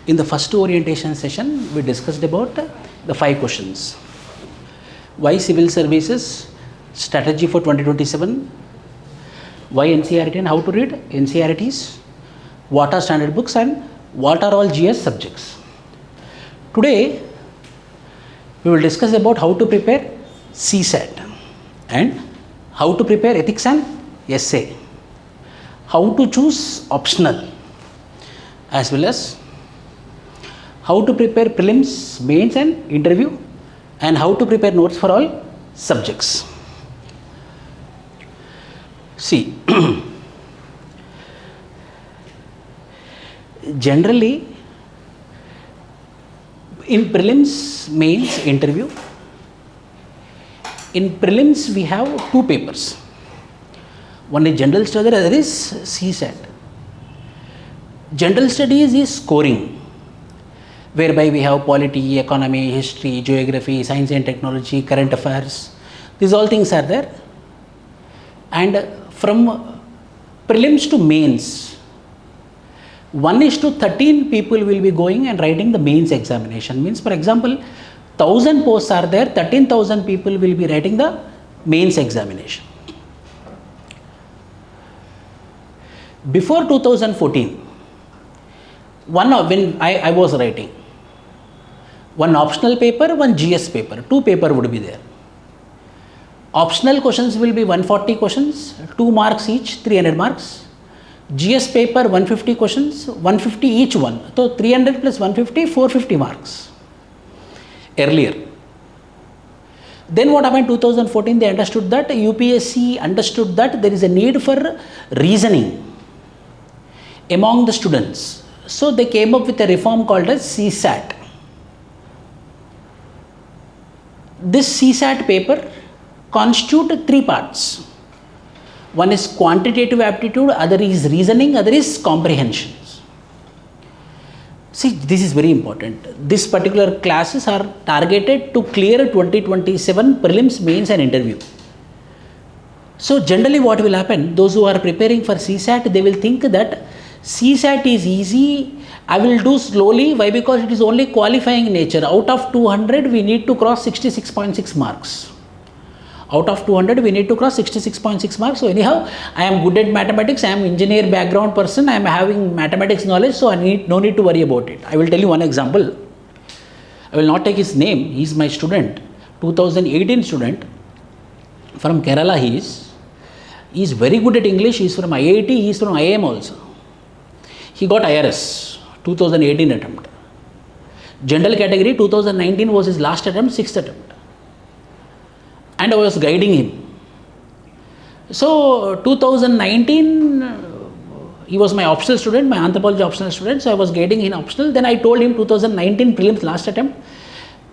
In the first orientation session, we discussed about the 5 questions. Why civil services, strategy for 2027, why NCERT and how to read NCERTs, what are standard books and what are all GS subjects. Today, we will discuss about how to prepare CSAT and how to prepare ethics and essay, how to choose optional, as well as how to prepare prelims, mains and interview, and how to prepare notes for all subjects. See, generally in prelims, mains, interview, in prelims we have 2 papers. One is general studies, other is CSAT. General studies is scoring, whereby we have polity, economy, history, geography, science and technology, current affairs. These all things are there. And from prelims to mains, 1:13 people will be going and writing the mains examination. Means, for example, 1000 posts are there, 13,000 people will be writing the mains examination. Before 2014, when I was writing, one optional paper, one GS paper, 2 paper would be there. Optional questions will be 140 questions, 2 marks each, 300 marks. GS paper 150 questions, 150 each one. So 300 plus 150, 450 marks. Earlier. Then what happened in 2014? They understood that, UPSC understood that there is a need for reasoning among the students. So they came up with a reform called as CSAT. This CSAT paper constitutes 3 parts. One is quantitative aptitude, other is reasoning, other is comprehensions. See, this is very important. This particular classes are targeted to clear 2027 prelims, mains and interview. So generally what will happen, those who are preparing for CSAT, they will think that CSAT is easy, I will do slowly. Why? Because it is only qualifying nature. Out of 200, we need to cross 66.6 marks. Out of 200, we need to cross 66.6 marks. So anyhow, I am good at mathematics. I am engineer background person. I am having mathematics knowledge. So no need to worry about it. I will tell you one example. I will not take his name. He is my student, 2018 student from Kerala. He is very good at English. He is from IIT. He is from IIM also. He got IRS 2018 attempt. General category 2019 was his last attempt, 6th attempt. And I was guiding him. So 2019, he was my optional student, my anthropology optional student. So I was guiding him optional. Then I told him 2019 prelims last attempt.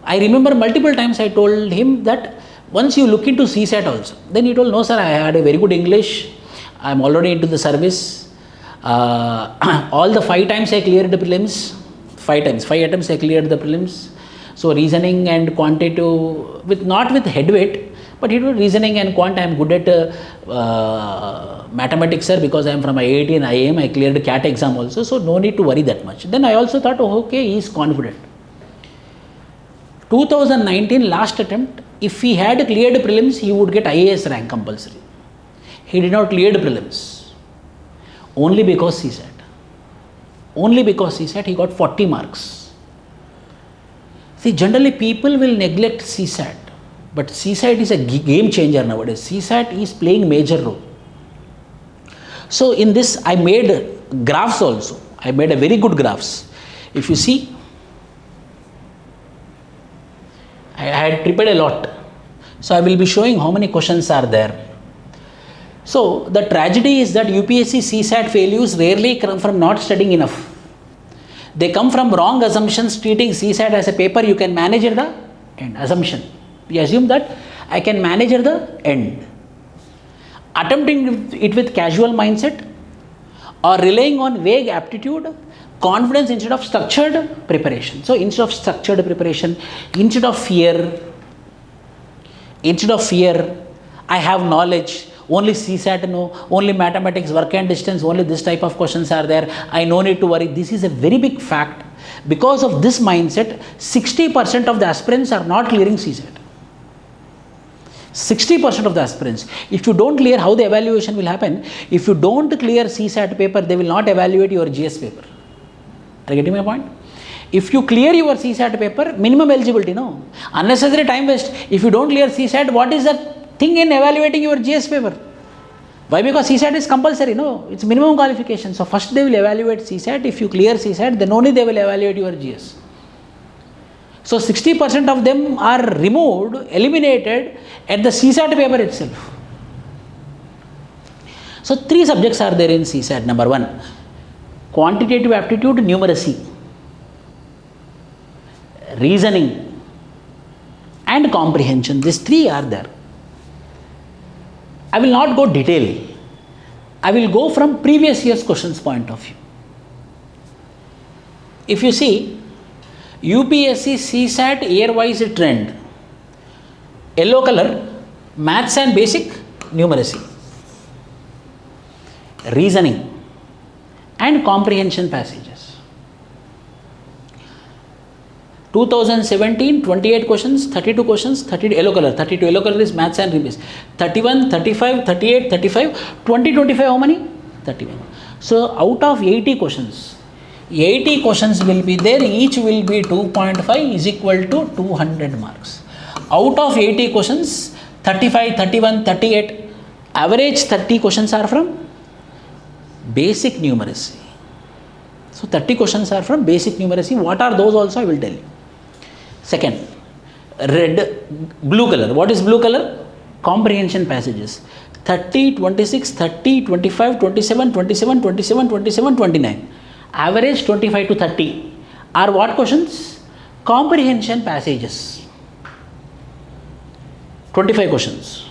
I remember multiple times I told him that once you look into CSAT also. Then he told, no sir, I had a very good English. I am already into the service. All the 5 times I cleared the prelims. 5 attempts I cleared the prelims. So reasoning and quantitative, not with head weight, but reasoning and quant, I am good at mathematics, sir, because I am from IIT and IIM. I cleared the CAT exam also, so no need to worry that much. Then I also thought, oh, okay, he is confident. 2019 last attempt, if he had cleared prelims, he would get IAS rank compulsory. He did not clear the prelims. Only because CSAT. Only because CSAT, he got 40 marks. See, generally people will neglect CSAT. But CSAT is a game changer nowadays. CSAT is playing major role. So in this, I made graphs also. I made a very good graphs. If you see, I had prepared a lot. So I will be showing how many questions are there. So the tragedy is that UPSC CSAT failures rarely come from not studying enough. They come from wrong assumptions, treating CSAT as a paper you can manage at the end. Assumption. We assume that I can manage at the end. Attempting it with casual mindset or relying on vague aptitude, confidence instead of structured preparation. So instead of structured preparation, instead of fear, I have knowledge, only CSAT no, only mathematics, work and distance, only this type of questions are there, I no need to worry. This is a very big fact. Because of this mindset, 60% of the aspirants are not clearing CSAT. 60% of the aspirants. If you don't clear, how the evaluation will happen? If you don't clear CSAT paper, they will not evaluate your GS paper. Are you getting my point? If you clear your CSAT paper, minimum eligibility, no. Unnecessary time waste. If you don't clear CSAT, what is the thing in evaluating your GS paper? Why? Because CSAT is compulsory, no. It's minimum qualification. So first they will evaluate CSAT. If you clear CSAT, then only they will evaluate your GS. So 60% of them are removed, eliminated at the CSAT paper itself. So 3 subjects are there in CSAT. Number 1, quantitative aptitude, numeracy, reasoning and comprehension. These 3 are there. I will not go detail. I will go from previous year's questions point of view. If you see, UPSC CSAT year-wise trend, yellow color, maths and basic, numeracy, reasoning and comprehension passages. 2017, 28 questions, 32 questions, 30 yellow color, 32 yellow color is maths and revision. 31, 35, 38, 35, 20, 25 how many? 31. So out of 80 questions, 80 questions will be there, each will be 2.5 is equal to 200 marks. Out of 80 questions, 35, 31, 38, average 30 questions are from basic numeracy. So 30 questions are from basic numeracy. What are those also I will tell you. Second, blue color. What is blue color? Comprehension passages. 30, 26, 30, 25, 27, 27, 27, 27, 29. Average 25 to 30 are what questions? Comprehension passages. 25 questions.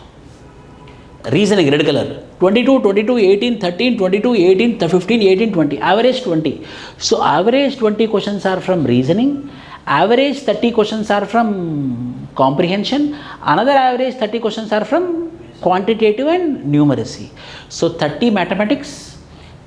Reasoning, red color. 22, 22, 18, 13, 22, 18, 15, 18, 20. Average 20. So average 20 questions are from reasoning. Average 30 questions are from comprehension. Another average 30 questions are from quantitative and numeracy. So 30 mathematics,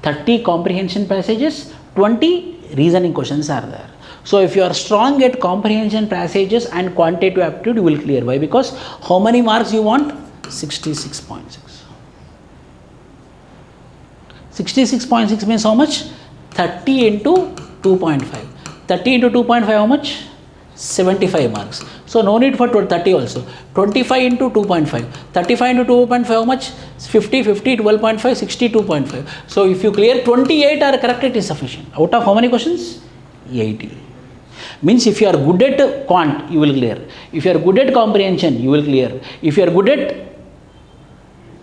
30 comprehension passages, 20 reasoning questions are there. So if you are strong at comprehension passages and quantitative aptitude, you will clear. Why? Because how many marks you want? 66.6. 66.6 means how much? 30 into 2.5. 30 into 2.5 how much? 75 marks. So no need for 30 also. 25 into 2.5. 35 into 2.5 how much? 50, 50, 12.5, 62.5. So if you clear 28 are correct, it is sufficient. Out of how many questions? 80. Means if you are good at quant, you will clear. If you are good at comprehension, you will clear. If you are good at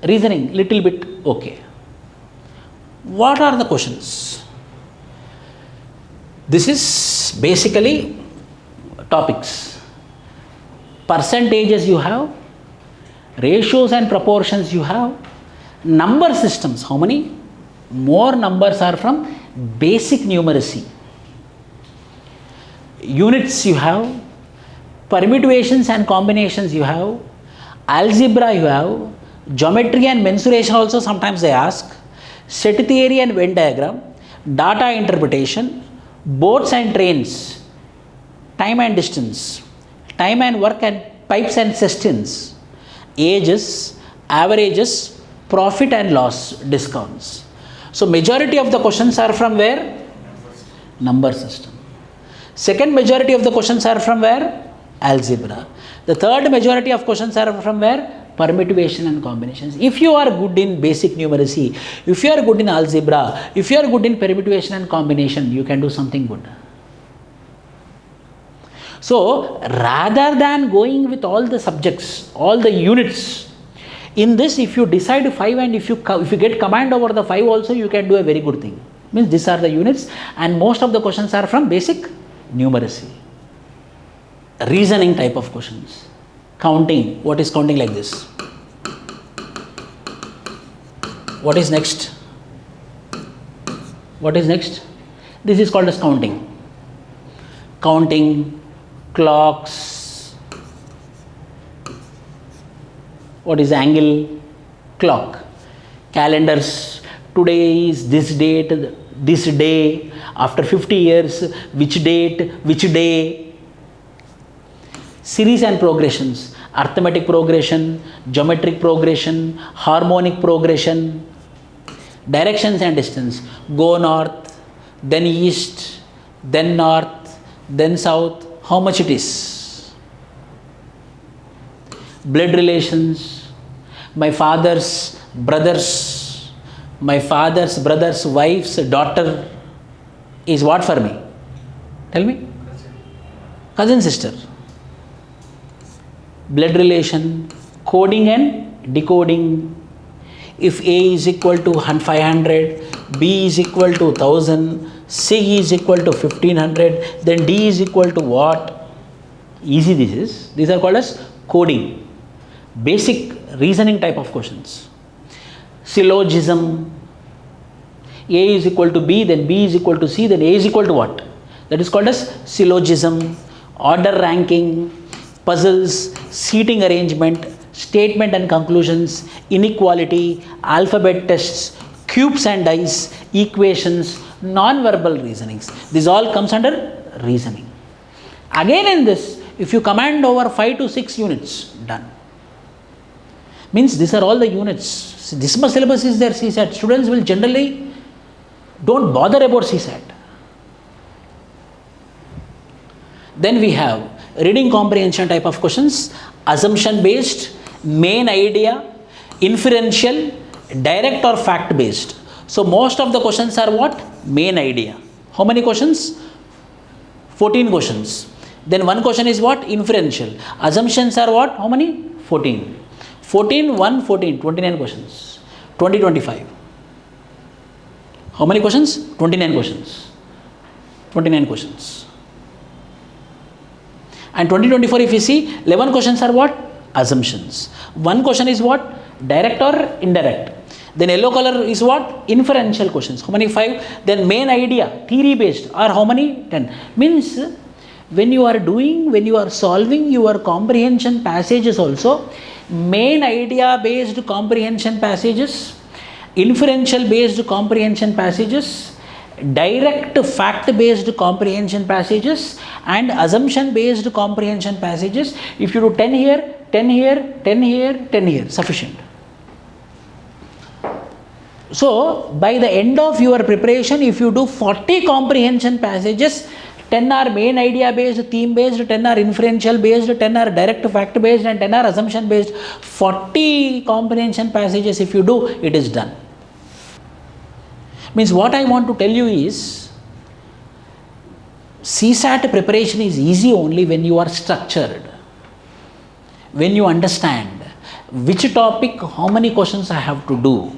reasoning, little bit okay. What are the questions? This is basically topics. Percentages you have, ratios and proportions you have, number systems, how many? More numbers are from basic numeracy. Units you have, permutations and combinations you have, algebra you have, geometry and mensuration also sometimes they ask, set theory and Venn diagram, data interpretation, boats and trains, time and distance, time and work and pipes and cistern, ages, averages, profit and loss, discounts. So majority of the questions are from where? Number system. Second majority of the questions are from where? Algebra. The third majority of questions are from where? Permutation and combinations. If you are good in basic numeracy, if you are good in algebra, if you are good in permutation and combination, you can do something good. So rather than going with all the subjects, all the units, in this if you decide 5 and if you get command over the 5 also, you can do a very good thing. Means these are the units and most of the questions are from basic numeracy. Reasoning type of questions. Counting. What is counting like this? What is next? What is next? This is called as counting. Counting, clocks. What is angle? clock. Calendars, today is this date, this day, after 50 years, which date, which day. Series and progressions, arithmetic progression, geometric progression, harmonic progression, directions and distance, go north, then east, then north, then south, how much it is. Blood relations, my father's brother's wife's daughter is what for me? Tell me. Cousin sister. Blood relation, coding and decoding. If A is equal to 500, B is equal to 1000, C is equal to 1500, then D is equal to what? Easy this is. These are called as coding. Basic reasoning type of questions. Syllogism. A is equal to B, then B is equal to C, then A is equal to what? That is called as syllogism. Order ranking, puzzles, seating arrangement, statement and conclusions, inequality, alphabet tests, cubes and dice, equations, non-verbal reasonings. This all comes under reasoning. Again in this, if you command over 5 to 6 units, done. Means these are all the units. This much syllabus is there CSAT. Students will generally don't bother about CSAT. Then we have reading comprehension type of questions, assumption based, main idea, inferential, direct or fact based. So most of the questions are what? Main idea. How many questions? 14 questions. Then one question is what? Inferential. Assumptions are what? How many? 14. 14, 1, 14, 29 questions. 20, 25. How many questions? 29 questions. 29 questions. And 2024 if you see, 11 questions are what? Assumptions. One question is what? Direct or indirect. Then yellow color is what? Inferential questions. How many? 5. Then main idea, theory based, are how many? 10. Means when you are solving your comprehension passages also, main idea based comprehension passages, inferential based comprehension passages, direct fact based comprehension passages and assumption based comprehension passages. If you do 10 here, 10 here, 10 here, 10 here, sufficient. So by the end of your preparation, if you do 40 comprehension passages, 10 are main idea based, theme based, 10 are inferential based, 10 are direct fact based and 10 are assumption based. 40 comprehension passages if you do, it is done. Means what I want to tell you is, CSAT preparation is easy only when you are structured, when you understand which topic, how many questions I have to do,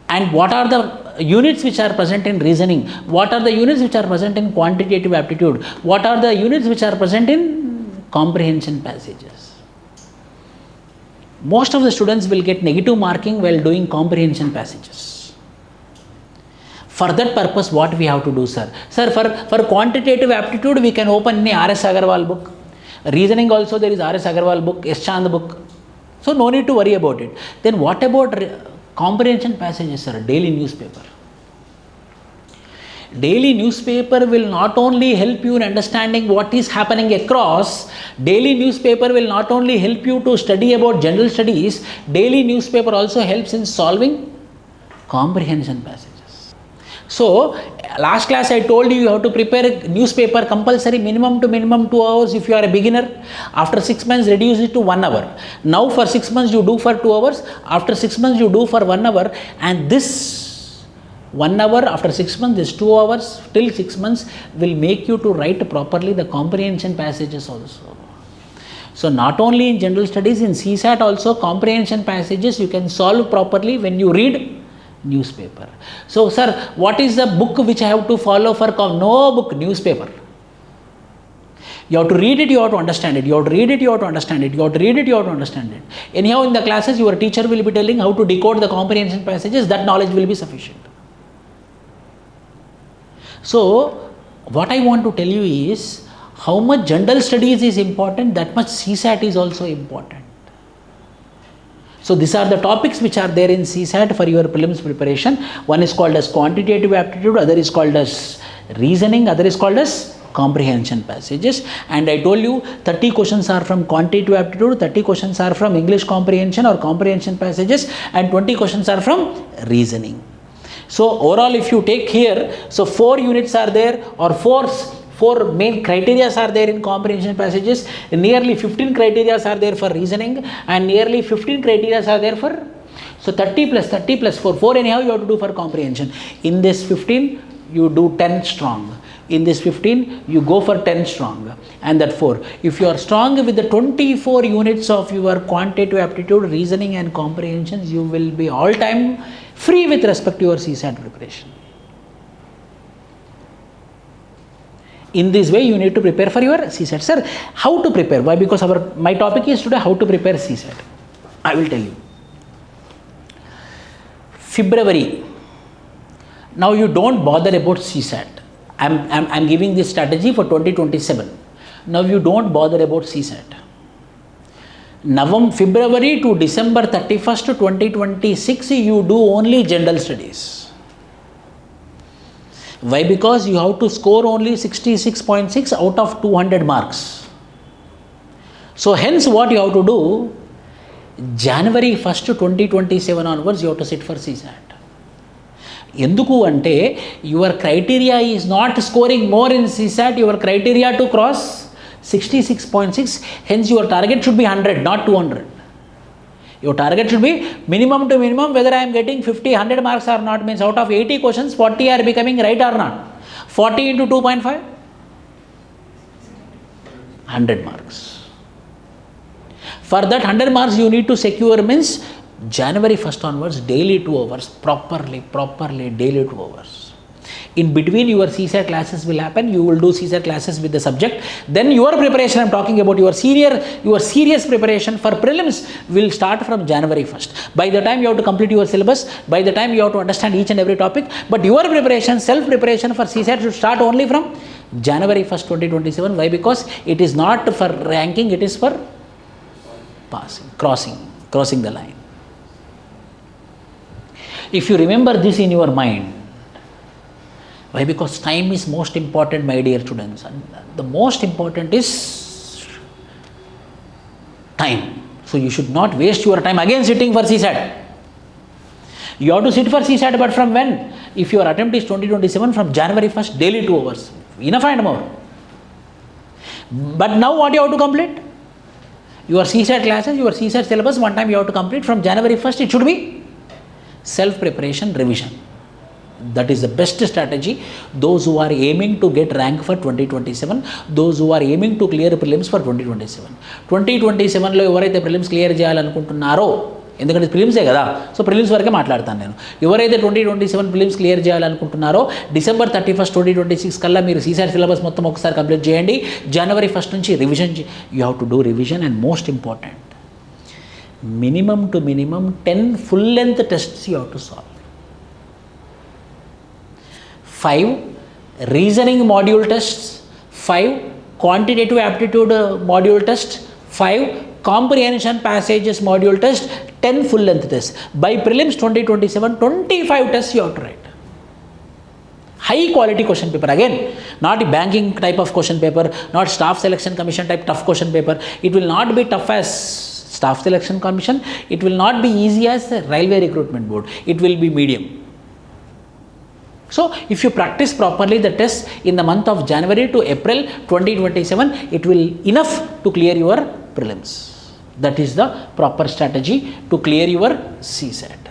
and what are the units which are present in reasoning, what are the units which are present in quantitative aptitude, what are the units which are present in comprehension passages. Most of the students will get negative marking while doing comprehension passages. For that purpose, what we have to do, sir? Sir, for quantitative aptitude, we can open any R.S. Agarwal book. Reasoning also, there is R.S. Agarwal book, S. Chand book. So, no need to worry about it. Then what about comprehension passages, sir? Daily newspaper. Daily newspaper will not only help you in understanding what is happening across, daily newspaper will not only help you to study about general studies, daily newspaper also helps in solving comprehension passages. So, last class I told you, you have to prepare a newspaper compulsory minimum 2 hours if you are a beginner. After 6 months, reduce it to 1 hour. Now for 6 months, you do for 2 hours. After 6 months, you do for 1 hour. And this 1 hour, after 6 months, this 2 hours, till 6 months will make you to write properly the comprehension passages also. So, not only in general studies, in CSAT also, comprehension passages you can solve properly when you read newspaper. So, sir, what is the book which I have to follow for no book, newspaper. You have to read it, you have to understand it. You have to read it, you have to understand it. You have to read it, you have to understand it. Anyhow, in the classes, your teacher will be telling how to decode the comprehension passages. That knowledge will be sufficient. So, what I want to tell you is, how much general studies is important, that much CSAT is also important. So these are the topics which are there in CSAT for your prelims preparation. One is called as quantitative aptitude, other is called as reasoning, other is called as comprehension passages. And I told you 30 questions are from quantitative aptitude, 30 questions are from English comprehension or comprehension passages, and 20 questions are from reasoning. So overall if you take here, so 4 units are there, or 4 main criteria are there in comprehension passages, nearly 15 criteria are there for reasoning, and nearly 15 criteria are there for, so 30 plus 4 anyhow you have to do for comprehension. In this 15 you do 10 strong, in this 15 you go for 10 strong, and that 4. If you are strong with the 24 units of your quantitative aptitude, reasoning and comprehensions, you will be all time free with respect to your CSAT preparation. In this way you need to prepare for your CSAT. Sir, how to prepare? Why? Because my topic is today how to prepare CSAT. I will tell you. February. Now you don't bother about CSAT. I'm giving this strategy for 2027. Now you don't bother about CSAT. February to December 31st, 2026, you do only general studies. Why? Because you have to score only 66.6 out of 200 marks. So hence what you have to do, January 1st, 2027 onwards, you have to sit for CSAT. ఎందుకు అంటే your criteria is not scoring more in CSAT, your criteria to cross 66.6, hence your target should be 100, not 200. Your target should be minimum to minimum, whether I am getting 50, 100 marks or not, means out of 80 questions, 40 are becoming right or not. 40 into 2.5, 100 marks. For that 100 marks you need to secure means January 1st onwards, daily 2 hours, properly, daily 2 hours. In between your CSAT classes will happen, you will do CSAT classes with the subject. Then your preparation, I am talking about your serious preparation for prelims will start from January 1st. By the time you have to complete your syllabus, by the time you have to understand each and every topic, but your preparation, self-preparation for CSAT should start only from January 1st, 2027. Why? Because it is not for ranking, it is for passing, crossing the line. If you remember this in your mind, why? Because time is most important, my dear students. And the most important is time. So you should not waste your time again sitting for CSAT. You have to sit for CSAT, but from when? If your attempt is 2027, from January 1st, daily 2 hours. Enough and more. But now what you have to complete? Your CSAT classes, your CSAT syllabus, one time you have to complete. From January 1st, it should be self-preparation, revision. That is the best strategy. Those who are aiming to get rank for 2027, those who are aiming to clear prelims for 2027. 2027లో ఎవరైతే prelims clear చేయాలనుకుంటున్నారో, ఎందుకంటే ప్రిలిమ్సే కదా, so prelims వరకే మాట్లాడతాను నేను. ఎవరైతే 2027 prelims clear చేయాలనుకుంటున్నారో, December 31st, 2026 కల్లా మీరు CSAT సిలబస్ మొత్తం ఒకసారి కంప్లీట్ చేయండి. January 1st నుంచి revision, you have to do revision. And most important, minimum to minimum 10 full length tests you have to solve. 5 reasoning module tests, 5 quantitative aptitude module test, 5 comprehension passages module test, 10 full length tests. By prelims 2027, 25 tests you have to write. High quality question paper, again not a banking type of question paper, not staff selection commission type tough question paper. It will not be tough as staff selection commission, it will not be easy as the railway recruitment board, it will be medium. So if you practice properly the test in the month of January to April 2027, it will enough to clear your prelims. That is the proper strategy to clear your CSAT.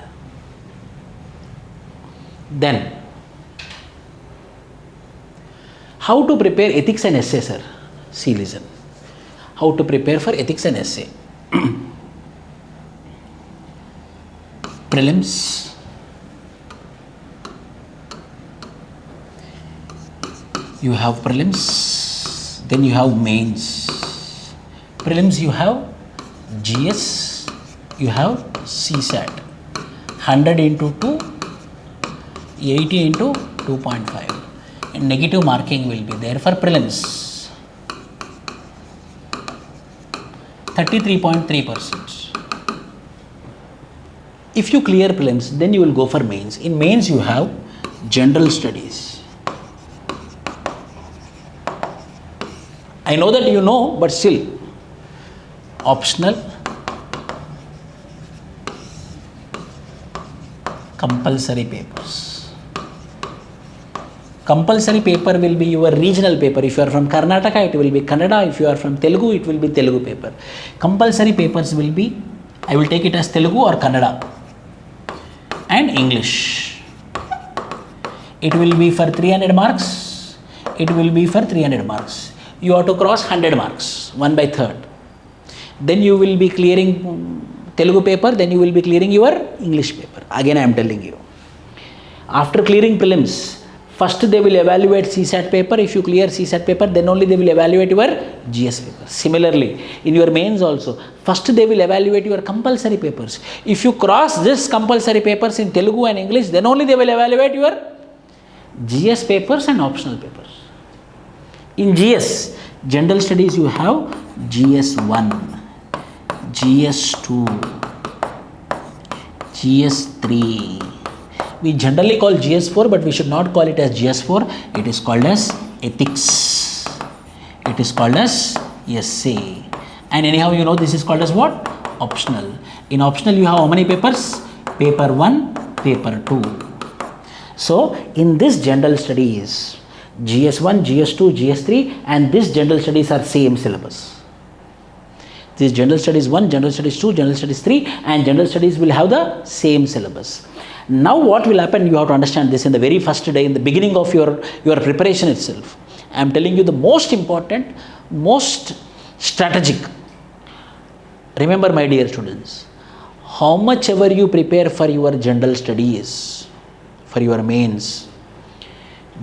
Then how to prepare ethics and essay, sir? See, listen, how to prepare for ethics and essay. Prelims, you have prelims, then you have mains. Prelims you have GS, you have CSAT. 100 into 2, 80 into 2.5. And negative marking will be there for prelims. 33.3%. If you clear prelims, then you will go for mains. In mains, you have general studies. I know that you know, but still, optional, compulsory papers. Compulsory paper will be your regional paper. If you are from Karnataka, it will be Kannada. If you are from Telugu, it will be Telugu paper. Compulsory papers will be, I will take it as Telugu or Kannada, and English. It will be for 300 marks. It will be for 300 marks. You have to cross 100 marks, 1/3. Then you will be clearing Telugu paper, then you will be clearing your English paper. Again, I am telling you. After clearing prelims, first they will evaluate CSAT paper. If you clear CSAT paper, then only they will evaluate your GS paper. Similarly, in your mains also, first they will evaluate your compulsory papers. If you cross this compulsory papers in Telugu and English, then only they will evaluate your GS papers and optional papers. In GS, general studies, you have GS1, GS2, GS3. We generally call GS4, but we should not call it as GS4. It is called as ethics. It is called as essay. And anyhow, you know this is called as what? Optional. In optional, you have how many papers? Paper 1, paper 2. So, in this general studies, GS1, GS2, GS3 and this general studies are same syllabus. This general studies 1, general studies 2, general studies 3 and general studies will have the same syllabus. Now what will happen, you have to understand this in the very first day, in the beginning of your preparation itself. I am telling you the most important, most strategic. Remember my dear students, how much ever you prepare for your general studies, for your mains,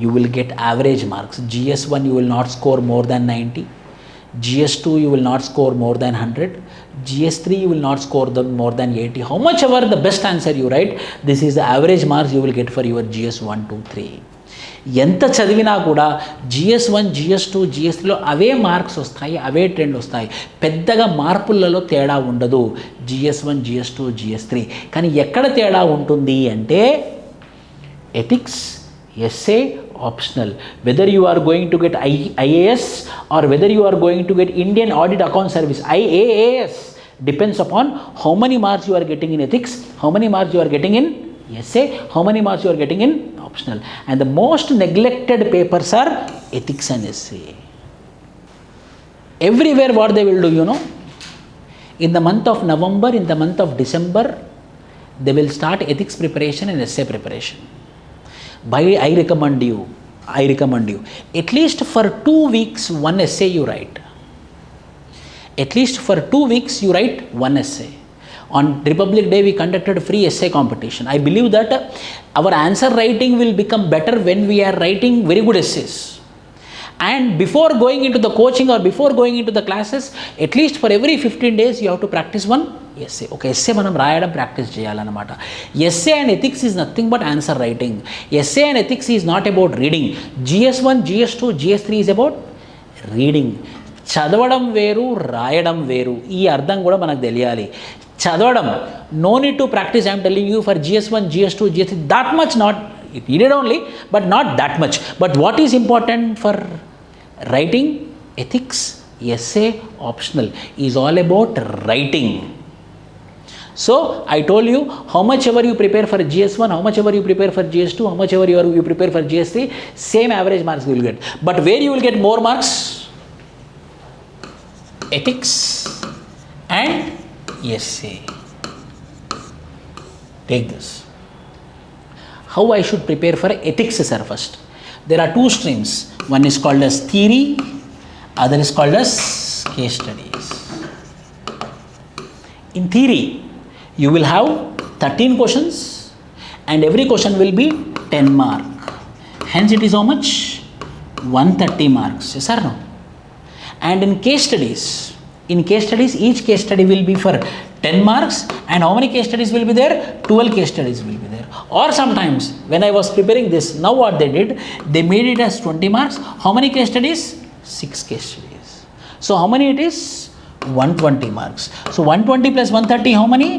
you will get average marks. GS1 you will not score more than 90. GS2 you will not score more than 100. GS3 you will not score more than 80. How much ever the best answer you write, this is the average marks you will get for your GS1, 2, 3. ఎంత చదివినా కూడా GS1, GS2, GS3లో అవే marks వస్తాయి, అవే trend వస్తాయి. పెద్దగా మార్పులలో తేడా ఉండదు GS1, GS2, GS3. కానీ ఎక్కడ తేడా ఉంటుంది అంటే ethics, essay, optional. Whether you are going to get IAS or whether you are going to get Indian Audit Account Service, IAAS, depends upon how many marks you are getting in ethics, how many marks you are getting in essay, how many marks you are getting in optional. And the most neglected papers are ethics and essay. Everywhere what they will do, you know, in the month of November, in the month of December, they will start ethics preparation and essay preparation. I recommend you, at least for 2 weeks, one essay you write. At least for 2 weeks, you write one essay. On Republic Day, we conducted free essay competition. I believe that our answer writing will become better when we are writing very good essays. And before going into the coaching or before going into the classes, at least for every 15 days, you have to practice one essay. Okay, essay manam rayadam practice cheyalanamata. Essay and ethics is nothing but answer writing. Essay and ethics is not about reading. GS1, GS2, GS3 is about reading. చదవడం వేరు, రాయడం వేరు. ఈ అర్థం కూడా మనకు తెలియాలి. చదవడం, no need to practice. I am telling you for GS1, GS2, GS3, that much not, it needed only, but not that much. But what is important for writing, ethics, essay, optional is all about writing. So I told you, how much ever you prepare for GS1, how much ever you prepare for GS2, how much ever you prepare for GS3, same average marks you will get. But where you will get more marks? Ethics and essay. Take this. How I should prepare for ethics, sir? First, there are 2 streams. One is called as theory, other is called as case studies. In theory, you will have 13 questions and every question will be 10 mark. Hence it is how much? 130 marks. Yes or no? And in case studies, each case study will be for 10 marks and how many case studies will be there? 12 case studies will be there. Or sometimes when I was preparing this, now what they did, they made it as 20 marks. How many case studies? 6 case studies. So how many it is? 120 marks. So 120 plus 130 how many?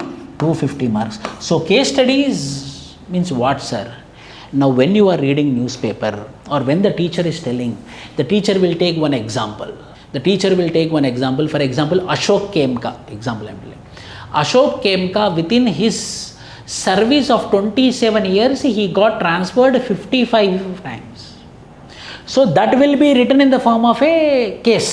250 marks. So case studies means what, sir? Now when you are reading newspaper or when the teacher is telling, the teacher will take one example. The teacher will take one example. For example, Ashok Kemka, example I am telling. Ashok Kemka, within his service of 27 years, he got transferred 55 times. So that will be written in the form of a case.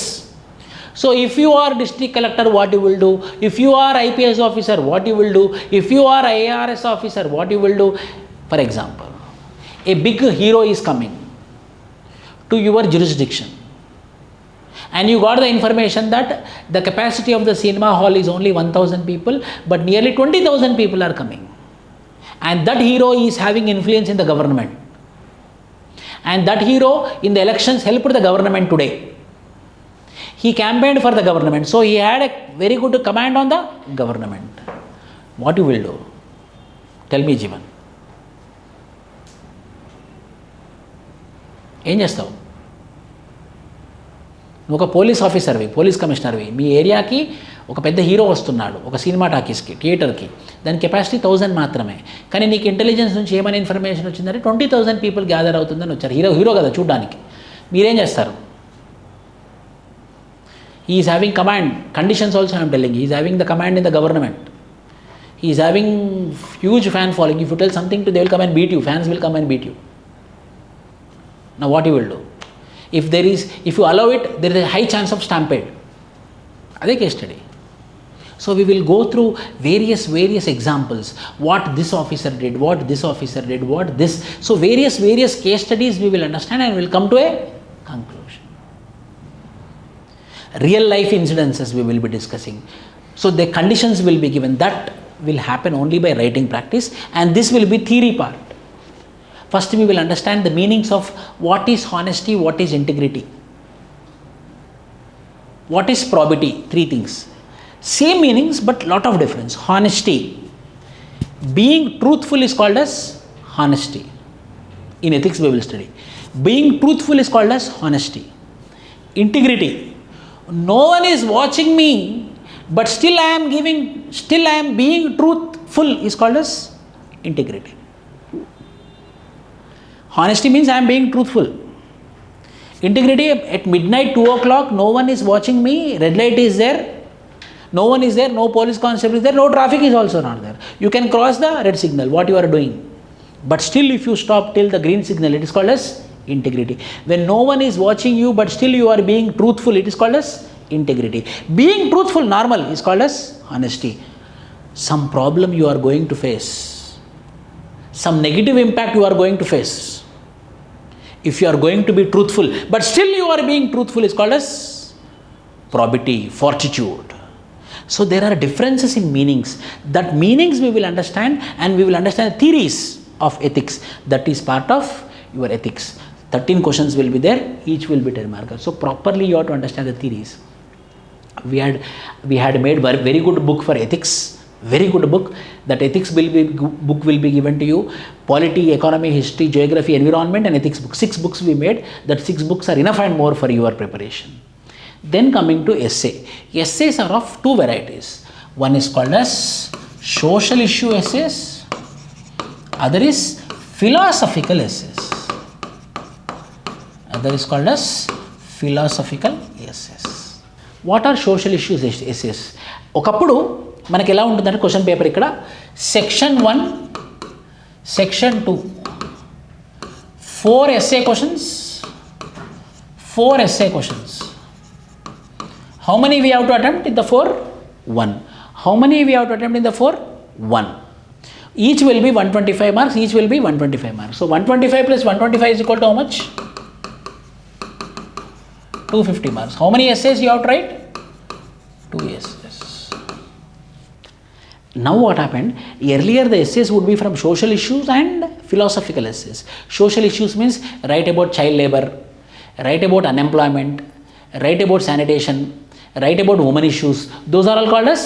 So if you are district collector, what you will do? If you are IPS officer, what you will do? If you are IARS officer, what you will do? For example, a big hero is coming to your jurisdiction, and you got the information that the capacity of the cinema hall is only 1000 people, but nearly 20,000 people are coming, and that hero is having influence in the government, and that hero in the elections helped the government today. He campaigned for the government, so he had a very good command on the government. What you will do? Tell me, Jivan. ఏం చేస్తావు? నువ్వు ఒక police ఆఫీసర్వి, police కమిషనర్వి, మీ ఏరియాకి ఒక పెద్ద hero వస్తున్నాడు ఒక cinema టాకీస్కి, థియేటర్కి, దాని కెపాసిటీ 1000 మాత్రమే, కానీ నీకు ఇంటెలిజెన్స్ నుంచి ఏమైనా ఇన్ఫర్మేషన్ వచ్చిందంటే 20,000 పీపుల్ గ్యాదర్ అవుతుందని వచ్చారు. హీరో కదా చూడడానికి, మీరేం చేస్తారు? He is having command, conditions also I am telling, he is having the command in the government, he is having huge fan following. If you tell something to, they will come and beat you, fans will come and beat you. Now what you will do? If you allow it, there is a high chance of stampede. That is case study. So we will go through various examples, what this officer did, what this officer did, what this. So various case studies we will understand and we will come to a conclusion. Real life incidences we will be discussing. So the conditions will be given. That will happen only by writing practice, and this will be theory part. First we will understand the meanings of what is honesty, what is integrity, what is probity. 3 things. Same meanings but lot of difference. Honesty. Being truthful is called as honesty. In ethics we will study. Being truthful is called as honesty. Integrity. No one is watching me, but still I am being truthful is called as integrity. Honesty means I am being truthful. Integrity, at midnight, 2 o'clock, no one is watching me, red light is there, no one is there, no police constable is there, no traffic is also not there. You can cross the red signal, what you are doing. But still if you stop till the green signal, it is called as integrity. When no one is watching you but still you are being truthful, it is called as integrity. Being truthful, normal, is called as honesty. Some problem you are going to face, some negative impact you are going to face. If you are going to be truthful but still you are being truthful, is called as probity, fortitude. So there are differences in meanings. That meanings we will understand, and we will understand the theories of ethics. That is part of your ethics. 13 questions will be there, each will be 10 markers. So properly you have to understand the theories. We had made very good book for ethics, very good book. That ethics book will be given to you. Polity, economy, history, geography, environment, and ethics book. 6 books we made. That 6 books are enough and more for your preparation. Then coming to essay. Essays are of 2 varieties. One is called as social issue essays. Other is philosophical essays. Other is called as philosophical essays. What are social issues essays? ఒకప్పుడు మనకి ఎలా ఉంటుందంటే question paper ఇక్కడ section 1, section 2, 4 essay questions, 4 essay questions. How many we have to attempt in the 4? 1. How many we have to attempt in the 4? 1. Each will be 125 marks, each will be 125 marks. So 125 plus 125 is equal to how much? 250 marks. How many essays you have to write? 2 essays. Now what happened? Earlier the essays would be from social issues and philosophical essays. Social issues means write about child labor, write about unemployment, write about sanitation, write about women issues. Those are all called as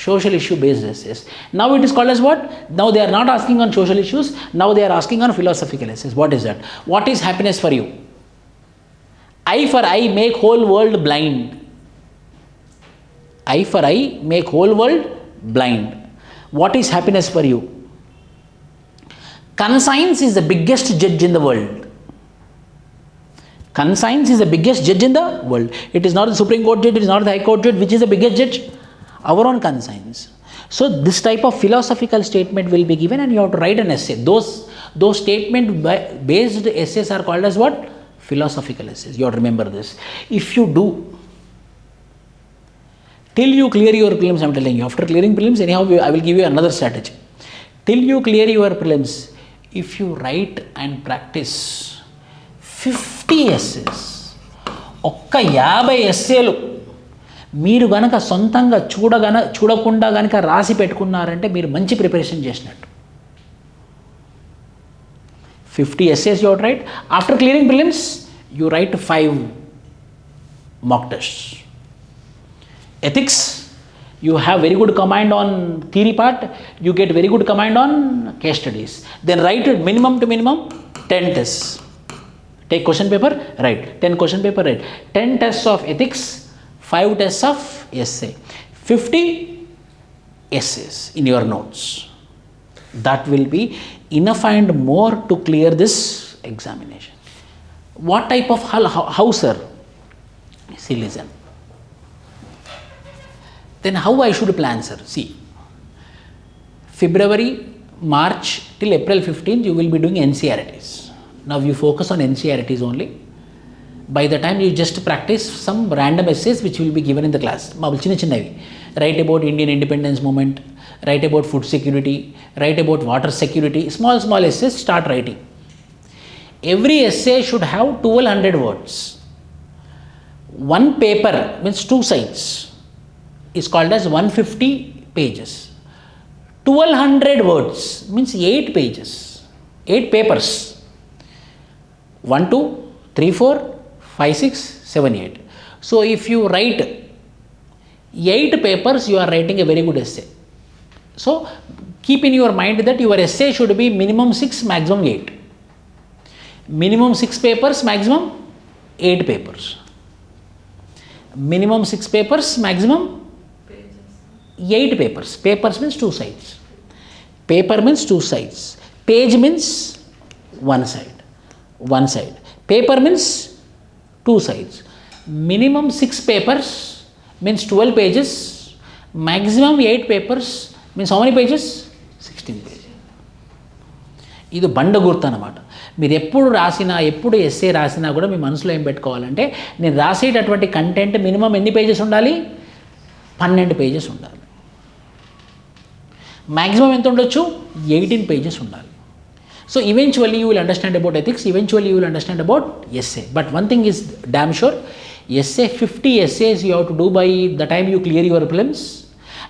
social issue based essays. Now it is called as what? Now they are not asking on social issues, now they are asking on philosophical essays. What is that? What is happiness for you? Eye for eye make whole world blind. Eye for eye make whole world blind. What is happiness for you? Conscience is the biggest judge in the world. Conscience is the biggest judge in the world. It is not the Supreme Court judge, it is not the High Court judge. Which is the biggest judge? Our own conscience. So this type of philosophical statement will be given and you have to write an essay. Those statement based essays are called as what? Philosophical essays. You have to remember this. If you do, till you clear your prelims, I am telling you, after clearing prelims, anyhow, I will give you another strategy. Till you clear your prelims, if you write and practice 50 essays, ఒక్క 50 ఎస్సేలు మీరు గనక సొంతంగా చూడకుండా గనక రాసి పెట్టుకున్నారంటే మీరు మంచి ప్రిపరేషన్ చేసినట్టు. 50 essays you have to write. After clearing prelims, you write 5 mock tests. Ethics, you have very good command on theory part, you get very good command on case studies. Then write minimum to minimum 10 tests. Take question paper, write 10 question paper, write 10 tests of ethics, 5 tests of essay, 50 essays in your notes. That will be enough and more to clear this examination. What type of house, sir? See, listen. Then how I should plan, sir? See, February, March till April 15th you will be doing NCERTs. Now you focus on NCERTs only. By the time you just practice some random essays which will be given in the class. Write about Indian independence movement, write about food security, write about water security. Small essays, start writing. Every essay should have 1200 words. One paper means 2 sides is called as 150 pages. 1200 words means 8 pages, 8 papers. 1, 2, 3, 4, 5, 6, 7, 8. So if you write 8 papers, you are writing a very good essay. So keep in your mind that your essay should be minimum 6, maximum 8. Minimum 6 papers, maximum 8 papers. Minimum 6 papers, maximum 8 papers. Papers means 2 sides. Paper means 2 sides. Page means 1 side. 1 side. Paper means 2 sides. Minimum 6 papers means 12 pages. Maximum 8 papers means how many pages? 16 pages. ఇది బండ గుర్తు అన్నమాట. మీరు ఎప్పుడు essay రాసినా కూడా మీ మనసులో ఏం పెట్టుకోవాలంటే నేను రాసేటటువంటి కంటెంట్ మినిమం ఎన్ని పేజెస్ ఉండాలి? 12 పేజెస్ ఉండాలి. మ్యాక్సిమం ఎంత ఉండొచ్చు? 18 పేజెస్ ఉండాలి. So eventually you will understand about ethics, eventually you will understand about essay. But one thing is damn sure, essay 50 essays you have to do by the time you clear your prelims,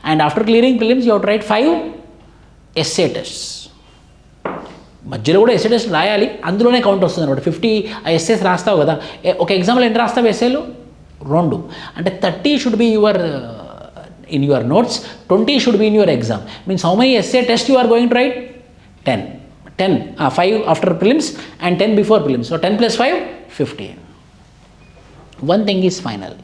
and after clearing prelims you have to write 5 essay tests. మధ్యలో కూడా SA test రాయాలి, అందులోనే count వస్తుంది అనమాట. 50 essays రాస్తావు కదా, ఒక ఎగ్జామ్లో ఎన్ని రాస్తావు ఎస్ఏలు? 2. అంటే 30 should be your in your notes, 20 should be in your exam. Means how many SA test you are going to write? 10. 5 after prelims and 10 before prelims. So 10 plus 5, 15. One thing is final.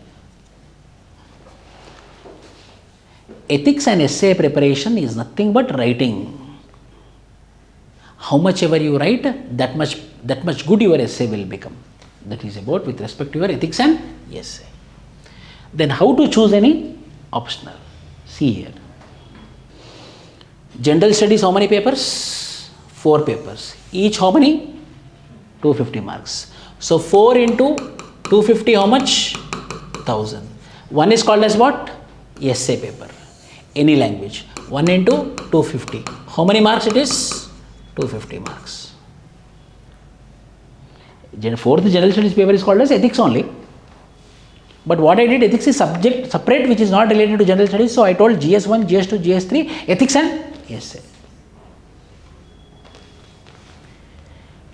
Ethics and essay preparation is nothing but writing. How much ever you write, that much good your essay will become. That is about with respect to your ethics and essay. Then how to choose any optional? See here. General studies, how many papers? 4 papers. Each how many? 250 marks. So 4 into 250 how much? 1000. One is called as what? Essay paper. Any language. 1 into 250. How many marks it is? 250 marks. Fourth general studies paper is called as ethics only. But what I did, ethics is subject separate which is not related to general studies. So I told GS1, GS2, GS3, ethics and essay.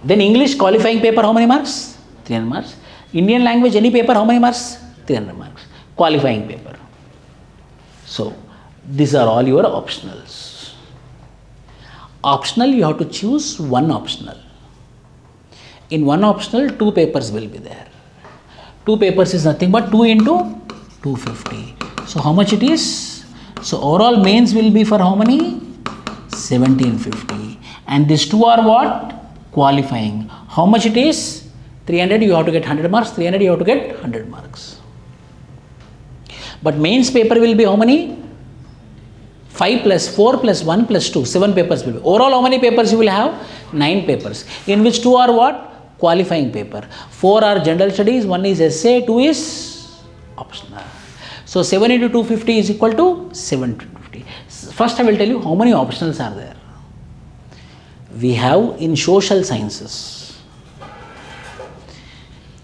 Then English qualifying paper, how many marks? 300 marks. Indian language, any paper, how many marks? 300 marks. Qualifying paper. So these are all your optionals. Optional, you have to choose one optional. In one optional, 2 papers will be there. 2 papers is nothing but 2 into 250. So how much it is? So overall mains will be for how many? 1750. And these two are what? Qualifying. How much it is? 300, you have to get 100 marks. 300, you have to get 100 marks. But mains paper will be how many? 5 plus 4 plus 1 plus 2. 7 papers will be. Overall, how many papers you will have? 9 papers. In which 2 are what? Qualifying paper. 4 are general studies. 1 is essay. 2 is optional. So 7 into 250 is equal to 750. First, I will tell you how many optionals are there. We have in social sciences,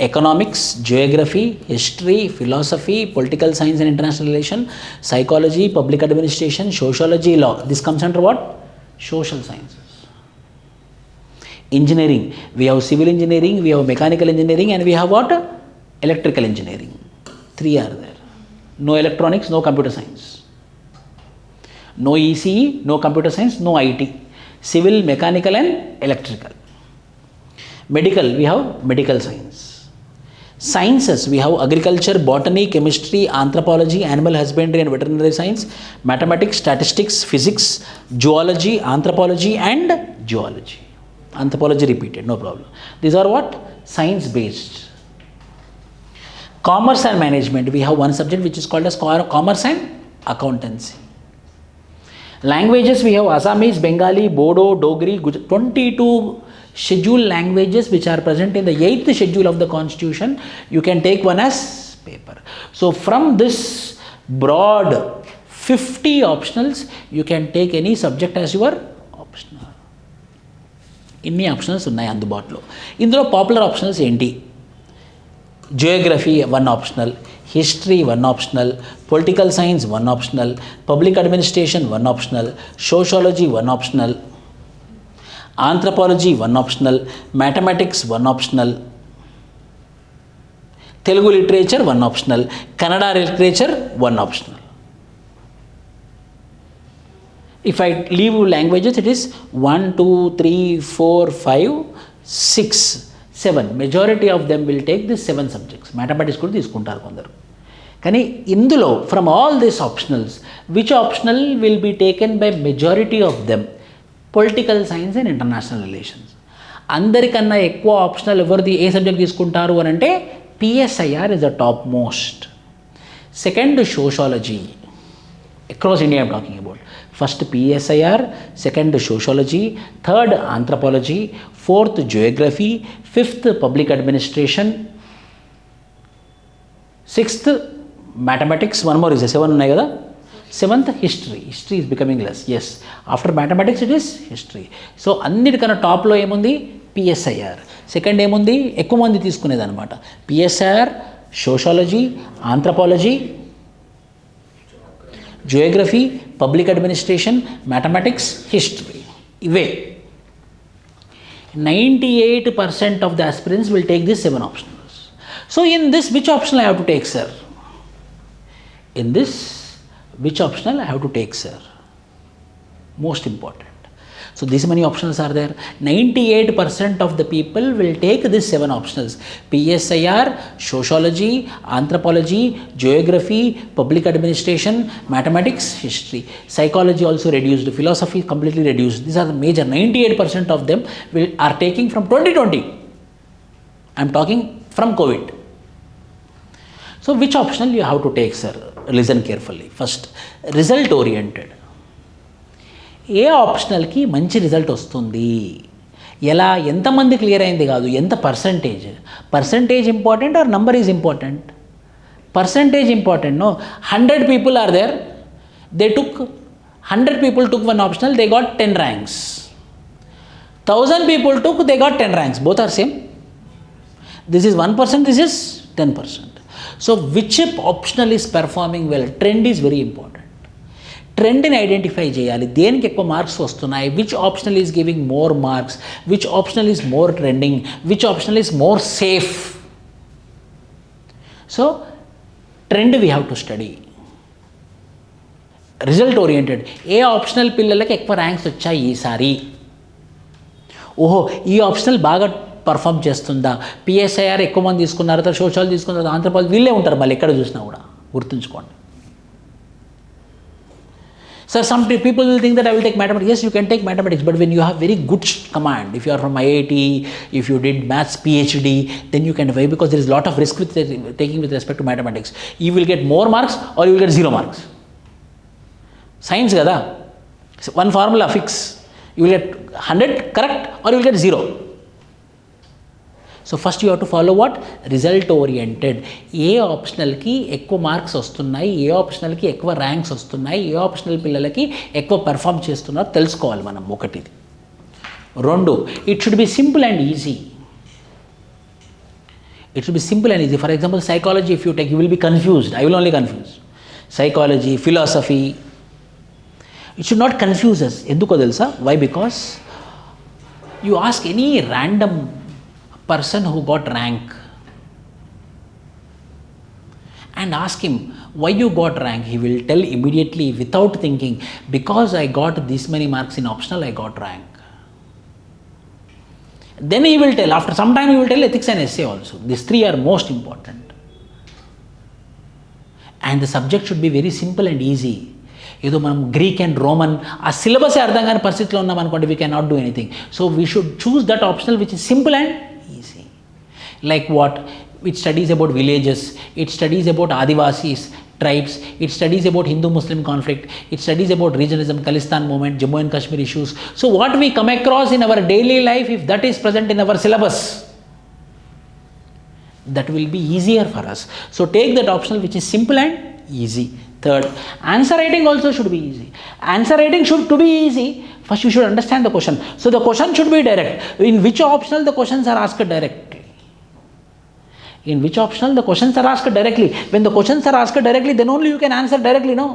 economics, geography, history, philosophy, political science and international relation, psychology, public administration, sociology, law. This comes under what? Social sciences. Engineering, we have civil engineering, we have mechanical engineering, and we have what? Electrical engineering. 3 are there. No electronics, no computer science. No ECE, no computer science, no IT. Civil, mechanical and electrical. Medical, we have medical science. Sciences, we have agriculture, botany, chemistry, anthropology, animal husbandry and veterinary science, mathematics, statistics, physics, zoology, anthropology and geology. Anthropology repeated, no problem. These are what? Science based. Commerce and management, we have one subject which is called as commerce and accountancy. Languages, we have Assamese, Bengali, Bodo, Dogri, 22 scheduled languages which are present in the 8th schedule of the constitution. You can take one as paper. So from this broad 50 optionals, you can take any subject as your optional. ఇన్ని optionals ఉన్నాయి అందుబాటులో. ఇందులో popular optionals ఏంటి? Geography 1 optional, history 1 optional, political science 1 optional, public administration 1 optional, sociology 1 optional, anthropology 1 optional, mathematics 1 optional, Telugu literature 1 optional, Kannada literature 1 optional. If I leave languages, it is 1, 2, 3, 4, 5, 6, 7. Majority of them will take these 7 subjects. Mathematics కూడా తీసుకుంటారు కొందరు. కానీ ఇందులో from all these optionals, which optional will be taken by majority of them? Political science and international relations. అందరికన్నా ఎక్కువ optional ఎవరిది ఏ subject తీసుకుంటారు అని అంటే PSIR is the top most. Second, sociology. Across India I am talking about. First PSIR, second sociology, third anthropology, fourth geography, fifth public administration, sixth mathematics, one more is a 7 ఉన్నాయి కదా, 7th history. History is becoming less. Yes, after mathematics it is history. So అన్నిటికన్నా టాప్లో ఏముంది? PSIR. Second ఏముంది? ఎక్కువ మంది తీసుకునేది అనమాట. PSIR, sociology, anthropology, Geography, public administration, mathematics, history. ఇవే 98% of the aspirants will take these 7 optionals. So in this, which optional I have to take, sir? In this, which optional I have to take, sir? Most important. So these many options are there. 98% of the people will take these 7 optionals: PSIR, sociology, anthropology, geography, public administration, mathematics, history. Psychology also reduced, philosophy completely reduced. These are the major. 98% of them are taking from 2020. I am talking from COVID. So which optional you have to take, sir? Listen carefully. First, result oriented. ఏ ఆప్షనల్కి మంచి result వస్తుంది, ఎలా, ఎంతమంది clear అయింది కాదు, ఎంత percentage. Percentage important or number is important? Percentage important. No, 100 people are there, they took 100 people took one optional, they got 10 ranks. 1000 people took, they got 10 ranks. Both are same. This is 1%, this is 10%. So which optional is performing well? Trend is very important. ట్రెండ్ని identify చేయాలి. దేనికి ఎక్కువ marks వస్తున్నాయి, which optional is giving more marks, which optional is more trending, which optional is more safe. So trend we have to study. Result oriented, ఏ optional పిల్లలకి ఎక్కువ ranks వచ్చాయి ఈసారి, ఓహో ఈ ఆప్షనల్ బాగా పర్ఫామ్ చేస్తుందా, PSIR ఎక్కువ మంది తీసుకున్నారు, తర్వాత సోషాలజీ తీసుకున్నారు, ఆంథ్రపాలజీ వీళ్ళే ఉంటారు మళ్ళీ ఎక్కడ చూసినా కూడా, గుర్తుంచుకోండి. So some people will think that I will take mathematics. Yes, you can take mathematics, but when you have very good command, if you are from IIT, if you did maths PhD, then you can, because there is a lot of risk with taking with respect to mathematics. You will get more marks or you will get 0 marks. Science kada, one formula fix. You will get 100 correct or you will get 0. So first you have to follow what, result oriented. ఏ ఆప్షనల్కి ఎక్కువ marks వస్తున్నాయి, ఏ ఆప్షనల్కి ఎక్కువ ranks వస్తున్నాయి, ఏ optional పిల్లలకి ఎక్కువ perform చేస్తున్నారో తెలుసుకోవాలి మనం. ఒకటిది. 2, it should be simple and easy. It should be simple and easy. For example, psychology, if you take, you will be confused. I will only confuse. Psychology, philosophy. It should not confuse us. Enduko telusa? Why? Because you ask any random person who got rank and ask him why you got rank, he will tell immediately without thinking, because I got this many marks in optional, I got rank. Then he will tell, after some time he will tell ethics and essay also. These 3 are most important. And the subject should be very simple and easy. ఏదో మనం Greek and Roman ఆ syllabus అర్థం కాని పరిస్థితిలో ఉన్నాం అనుకోండి, we can not do anything. So we should choose that optional which is simple and easy. Like what? It studies about villages, it studies about Adivasis, tribes, it studies about Hindu-Muslim conflict, it studies about regionalism, Khalistan movement, Jammu and Kashmir issues. So what we come across in our daily life, if that is present in our syllabus, that will be easier for us. So take that optional which is simple and easy. 3rd, answer writing also should be easy. Answer writing should to be easy. First you should understand the question. So the question should be direct. In which optional the questions are asked directly? In which optional the questions are asked directly? When the questions are asked directly, then only you can answer directly, no?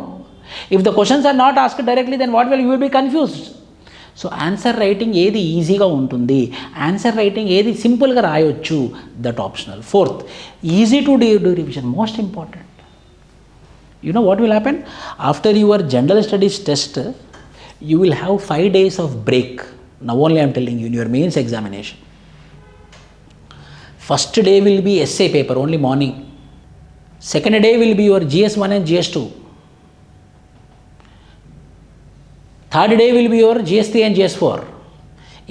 If the questions are not asked directly, then what will you will be confused. So answer writing ఏది ఈజీగా ఉంటుంది, answer writing ఏది సింపుల్గా రాయొచ్చు, that optional. 4th, easy to do revision, most important. You know what will happen? After your general studies test, you will have 5 days of break. Now only I am telling you, in your mains examination. First day will be essay paper, only morning. Second day will be your GS1 and GS2. Third day will be your GS3 and GS4.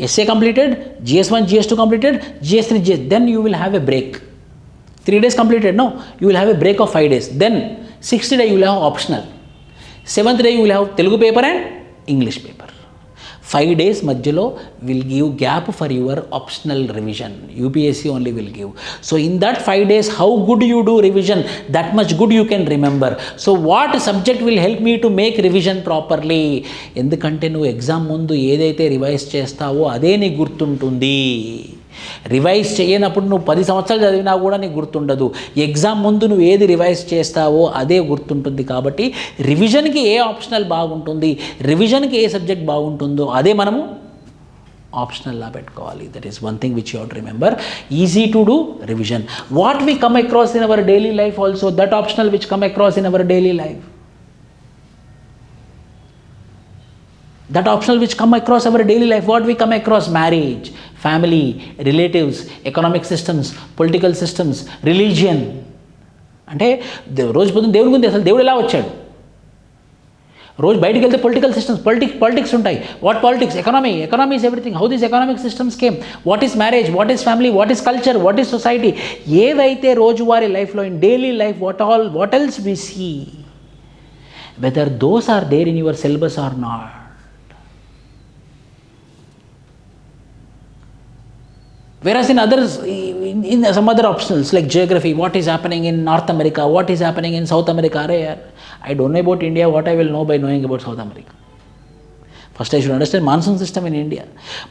Essay completed, GS1, GS2 completed, GS3, GS. Then you will have a break. 3 days completed, no? You will have a break of 5 days. Then 6th day you will have optional. 7th day you will have Telugu paper and English paper. 5 days మధ్యలో will give gap for your optional revision. UPSC only will give. So in that 5 days, how good you do revision, that much good you can remember. So what subject will help me to make revision properly? ఎందుకంటే నువ్వు exam ముందు ఏదైతే revise చేస్తావో అదే నీకు గుర్తుంటుంది. Revise చేయనప్పుడు నువ్వు 10 సంవత్సరాలు చదివినా కూడా నీకు గుర్తుండదు. ఎగ్జామ్ ముందు నువ్వు ఏది రివైజ్ చేస్తావో అదే గుర్తుంటుంది. కాబట్టి రివిజన్కి ఏ ఆప్షనల్ బాగుంటుంది, రివిజన్కి ఏ సబ్జెక్ట్ బాగుంటుందో అదే మనము ఆప్షనల్లా పెట్టుకోవాలి. That is one thing which you have to remember. Easy to do revision. What we come across in our daily life also, that optional which come across in our daily life. That optional which come across our daily life, what we come across? Marriage, family, relatives, economic systems, political systems, religion. అంటే రోజు పొద్దున్న దేవుడి గురించి అసలు దేవుడు ఎలా వచ్చాడు, రోజు బయటికి వెళ్తే పొలిటికల్ సిస్టమ్స్, పాలిటిక్స్ ఉంటాయి. What politics? Economy is everything. How this economic systems came, what is marriage, what is family, what is culture, what is society. ఏవైతే రోజువారీ లైఫ్లో, in daily life, what else we see, whether those are there in your syllabus or not. Whereas in others, in some other optionals like geography, what is happening in North America, what is happening in South America, I don't know about India, what I will know by knowing about South America. First I should understand monsoon system in India.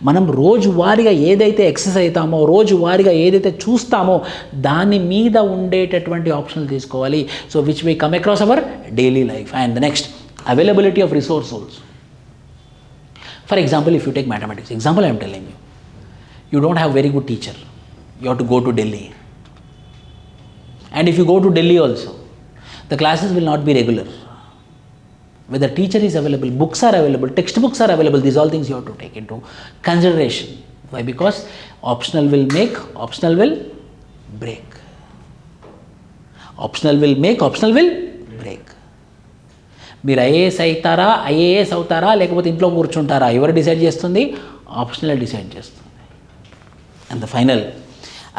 మనం రోజువారీగా ఏదైతే excess అవుతామో, రోజువారీగా ఏదైతే చూస్తామో దాని మీద ఉండేటటువంటి ఆప్షన్లు తీసుకోవాలి. So which we come across our daily life. And the next, availability of resource also. For example, if you take mathematics example, I am telling you, you don't have very good teacher, you have to go to Delhi. And if you go to Delhi also, the classes will not be regular. Whether teacher is available, books are available, textbooks are available, these all things you have to take into consideration. Why? Because optional will make, optional will break. Optional will make, optional will break. మీరు IAS అవుతారా లేకపోతే ఇంట్లో కూర్చుంటారా, ఎవరు decide చేస్తుంది? Optional decide చేస్తుంది. And the final,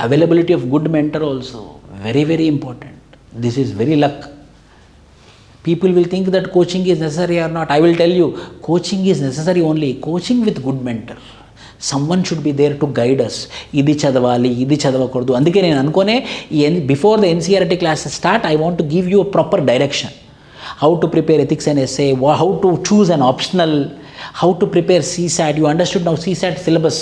availability of good mentor also very, very important. This is very luck. People will think that coaching is necessary or not. I will tell you, coaching is necessary only. Coaching with good mentor. Someone should be there to guide us. ఇది చదవాలి, ఇది చదవకూడదు. అందుకే నేను అనుకోనే before the NCERT classes start, I want to give you a proper direction. How to prepare ethics and essay, how to choose an optional, how to prepare CSAT. You understood now CSAT syllabus.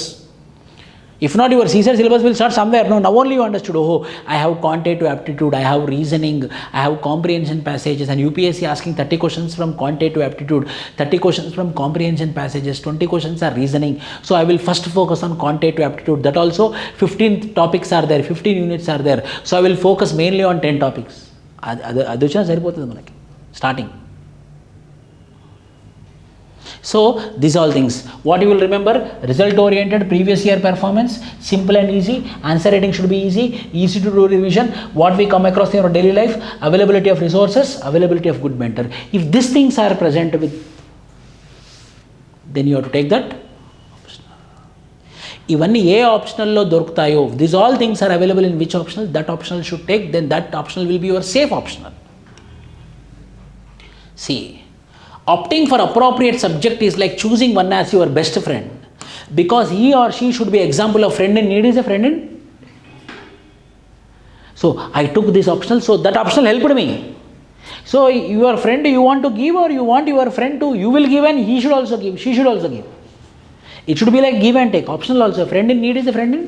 If not, your CSAT syllabus will start somewhere. No, now only you understood, oh, I have quantitative aptitude, I have reasoning, I have comprehension passages, and UPSC asking 30 questions from quantitative aptitude, 30 questions from comprehension passages, 20 questions are reasoning. So I will first focus on quantitative aptitude. That also 15 topics are there, 15 units are there. So I will focus mainly on 10 topics. అది వచ్చినా సరిపోతుంది మనకి starting. So these all things, what you will remember: result oriented, previous year performance, simple and easy, answer writing should be easy to do revision, what we come across in our daily life, availability of resources, availability of good mentor. If these things are present with, then you have to take that optional. ఇవన్నీ ఏ ఆప్షనల్లో దొరుకుతాయో, these all things are available in which optional, that optional should take, then that optional will be your safe optional. See, opting for appropriate subject is like choosing one as your best friend, because he or she should be example of friend in need is a friend in. So I took this optional, so that optional helped me. So your friend you want to give, or you want your friend to, you will give and he should also give, she should also give. It should be like give and take. Optional also, a friend in need is a friend in.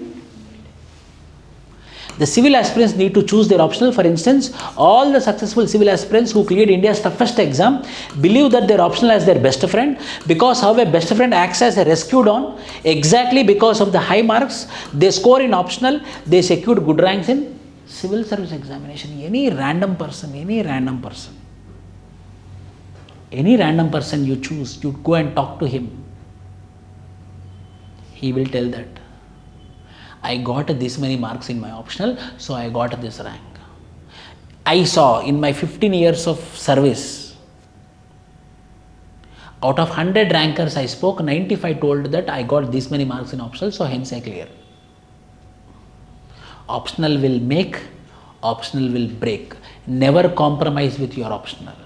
The civil aspirants need to choose their optional. For instance, all the successful civil aspirants who cleared India's toughest exam believe that their optional as their best friend, because how a best friend acts as a rescue dawn. Exactly because of the high marks they score in optional, they secured good ranks in civil service examination. Any random person you choose, you go and talk to him, he will tell that I got this many marks in my optional, so I got this rank. I saw in my 15 years of service, out of 100 rankers I spoke, 95 told that I got this many marks in optional, so hence I clear. Optional will make, optional will break. Never compromise with your optional.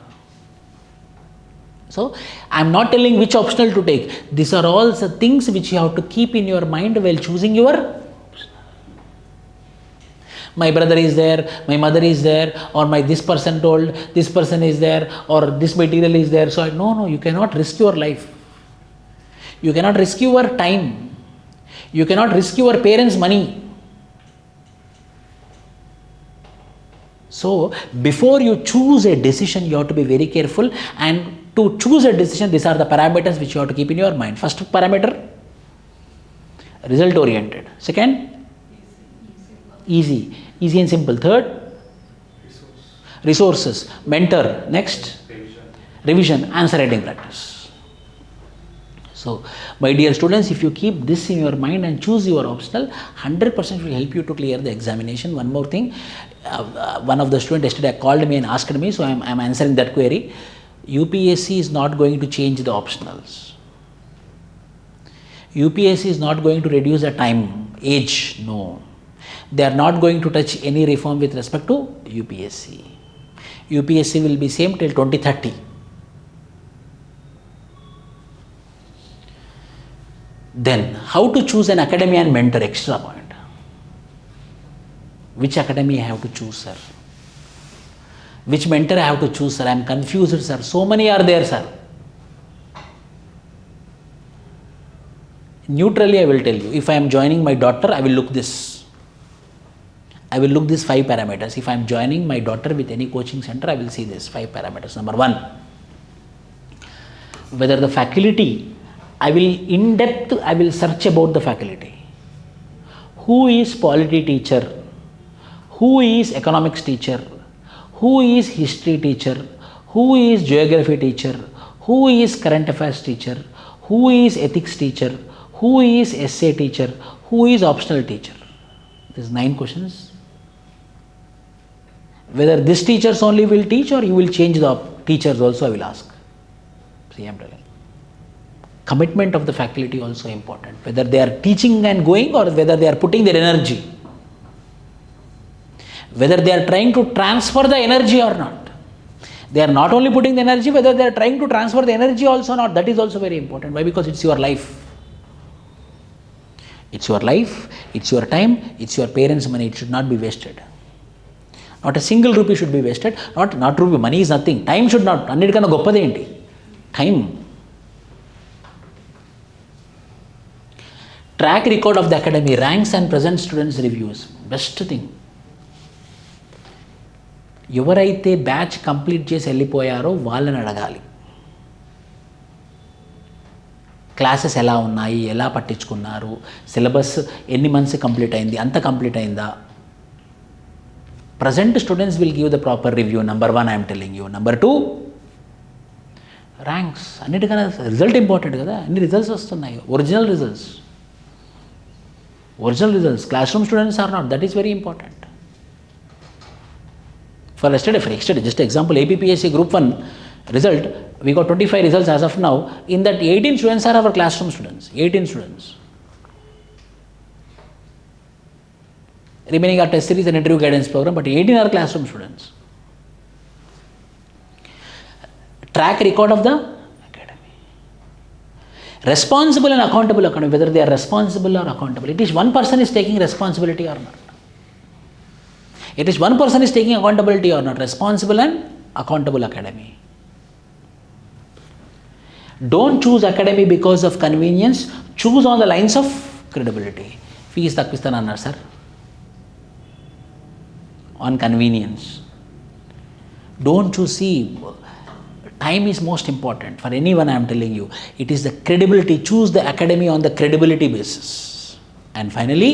So I am not telling which optional to take. These are all the things which you have to keep in your mind while choosing your. My brother is there, my mother is there, or my this person told, this person is there, or this material is there. So no, you cannot risk your life. You cannot risk your time. You cannot risk your parents' money. So before you choose a decision, you have to be very careful. And to choose a decision, these are the parameters which you have to keep in your mind. First parameter, result oriented. Second, easy and simple. Third, resources, mentor. Next, revision, answer writing practice. So my dear students, if you keep this in your mind and choose your optional, 100% will help you to clear the examination. One more thing, one of the students yesterday called me and asked me, so I am answering that query. UPSC is not going to change the optionals. UPSC is not going to reduce the time, age, no. They are not going to touch any reform with respect to UPSC. UPSC will be same till 2030. Then how to choose an academy and mentor? Extra point. Which academy I have to choose, sir? Which mentor I have to choose, sir? I am confused, sir. So many are there, sir. Neutrally I will tell you. If I am joining my daughter, I will look this. I will look these 5 parameters. If I am joining my daughter with any coaching center, I will see this 5 parameters. Number 1, whether the faculty, I will search about the faculty. Who is polity teacher? Who is economics teacher? Who is history teacher? Who is geography teacher? Who is current affairs teacher? Who is ethics teacher? Who is essay teacher? Who is optional teacher? There's 9 questions. Whether these teachers only will teach, or you will change the teachers also, I will ask. See, I'm telling you. Commitment of the faculty also important, whether they are teaching and going or whether they are putting their energy, whether they are trying to transfer the energy or not. They are not only putting the energy, whether they are trying to transfer the energy also or not, that is also very important. Why? Because it's your life. It's your life, it's your time, it's your parents' money. It should not be wasted. Not a single rupee should be wasted. Not rupee, money is nothing. Time should not. Annidikana goppade enti. Time. Track record of the academy, ranks and present students reviews. Best thing. ఎవరైతే batch complete చేసి వెళ్ళిపోయారో వాళ్ళని అడగాలి. Classes ఎలా ఉన్నాయి, ఎలా పట్టించుకున్నారు, syllabus ఎన్ని months complete అయింది, అంత కంప్లీట్ అయిందా. Present students will give the proper review. Number 1 I'm telling you. Number 2 ranks. అన్నిటికన్నా రిజల్ట్ ఇంపార్టెంట్ కదా. అన్ని రిజల్ట్స్ వస్తున్నాయి, original results. Classroom students are not. That is very important. For yesterday, just example, APPSC Group 1 result, we got 25 results as of now. In that, 18 students are our classroom students. 18 students. Remaining are test series and interview guidance program, but 18 are classroom students. Track record of the academy. Responsible and accountable academy, whether they are responsible or accountable. It is one person is taking responsibility or not. It is one person is taking accountability or not. Responsible and accountable academy. Don't choose academy because of convenience. Choose on the lines of credibility. Fees takpistan annar sir. On convenience. Don't choose. See, time is most important for anyone. I am telling you, it is the credibility. Choose the academy on the credibility basis. And finally,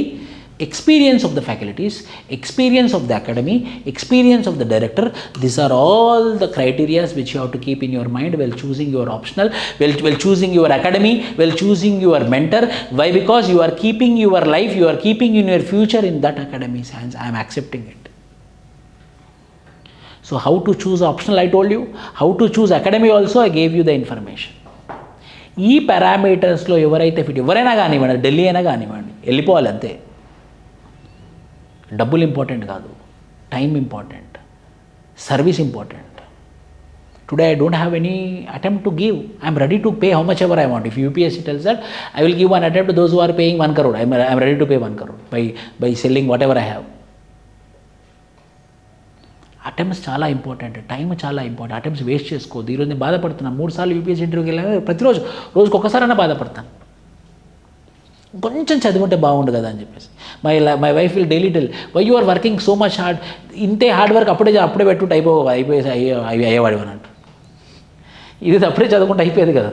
experience of the faculties, experience of the academy, experience of the director. These are all the criteria which you have to keep in your mind while choosing your optional, while choosing your academy, while choosing your mentor. Why? Because you are keeping your life, you are keeping in your future in that academy's hands. I am accepting it. So how to choose optional, I told you. How to choose academy also, I gave you the information. ఈ పారామీటర్స్లో ఎవరైతే fit, ఎవరైనా కానివ్వండి, ఢిల్లీ అయినా కానివ్వండి, వెళ్ళిపోవాలి అంతే. డబ్బులు important కాదు, time important, service important. Today I don't have any attempt to give. I'm ready to pay how much ever I want. If UPSC tells that, I will give one attempt to those who are paying 1 crore. I'm ready to pay 1 crore by selling whatever I have. Attempts చాలా important, time చాలా important. Attempts waste చేసుకోవద్దు. ఈరోజు నేను బాధపడుతున్నాను, 3 సార్లు UPSC ఇంటర్వ్యూకి వెళ్ళాను. ప్రతిరోజు రోజుకి ఒక్కసారైనా బాధపడతాను, కొంచెం చదువుంటే బాగుండు కదా అని చెప్పేసి. My wife will daily tell, why you are working so much hard. ఇంతే హార్డ్ వర్క్ అప్పుడే పెట్టుకుంటే అయిపోయేసి అయ్యేవాడు అని అంట. ఇది అప్పుడే చదువుకుంటే అయిపోయేది కదా.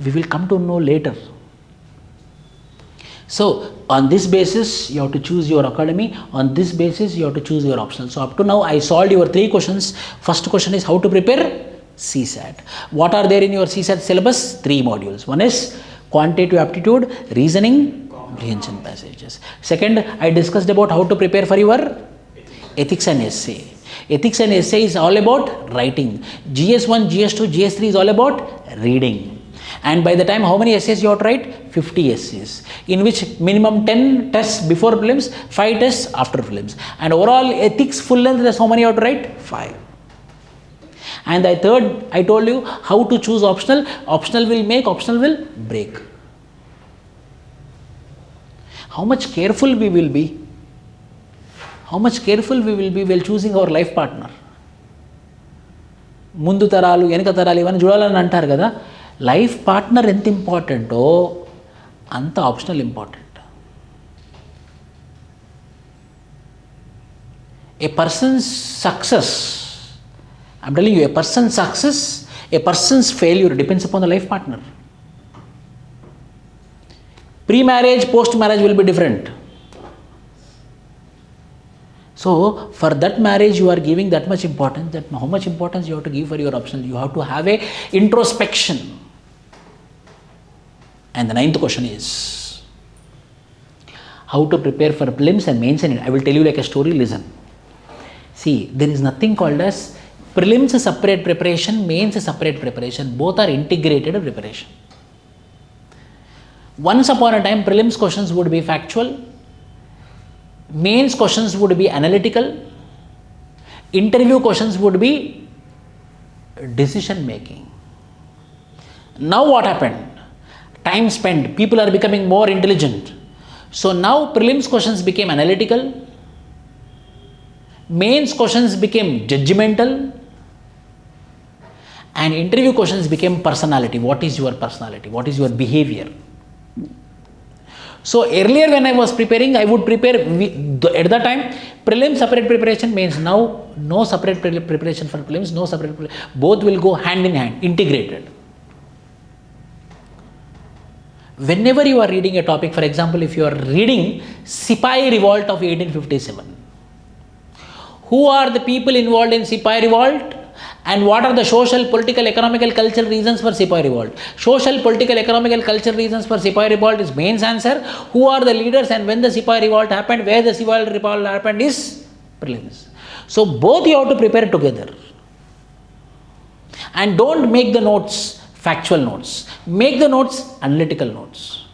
We will come to know later. So on this basis you have to choose your academy, on this basis you have to choose your optional. So up to now I solved your 3 questions. First question is how to prepare CSAT. What are there in your CSAT syllabus? 3 modules. One is quantitative aptitude, reasoning, comprehension passages. Second, I discussed about how to prepare for your ethics and essay. Ethics and essay is all about writing. GS1, GS2, GS3 is all about reading. And by the time, how many essays you have to write? 50 essays, in which minimum 10 tests before prelims, 5 tests after prelims. And overall ethics full length, that's how many you have to write? 5. And the third, I told you how to choose optional. Optional will make, optional will break. How much careful we will be? How much careful we will be while choosing our life partner? ముందు తరాలు వెనక తరాలు ఇవన్నీ చూడాలని అంటారు కదా. Life partner ఎంత ఇంపార్టెంటో అంత optional important. A persons success, I'm telling you, A persons success, A persons failure depends upon the life partner. Pre marriage, post marriage will be different. So for that marriage you are giving that much importance, that how much importance you have to give for your optional. You have to have a introspection. And the 9th question is how to prepare for prelims and mains. And I will tell you like a story. Listen, see, there is nothing called as Prelims separate preparation, mains separate preparation. Both are integrated preparation. Once upon a time, prelims questions would be factual, mains questions would be analytical, interview questions would be decision making. Now what happened? Time spent, people are becoming more intelligent. So now prelims questions became analytical, mains questions became judgmental, and interview questions became personality. What is your personality? What is your behavior? So earlier when I was preparing, I would prepare at the time prelims separate preparation, means now no separate preparation for prelims, no separate both will go hand in hand, integrated. Whenever you are reading a topic, for example, if you are reading Sipahi Revolt of 1857, who are the people involved in Sipahi Revolt and what are the social, political, economical, cultural reasons for Sipahi Revolt? Social, political, economical, cultural reasons for Sipahi Revolt is mains answer. Who are the leaders and when the Sipahi Revolt happened, where the Sipahi Revolt happened is prelims. So both you have to prepare together. And don't make the notes factual notes. Make the notes analytical notes.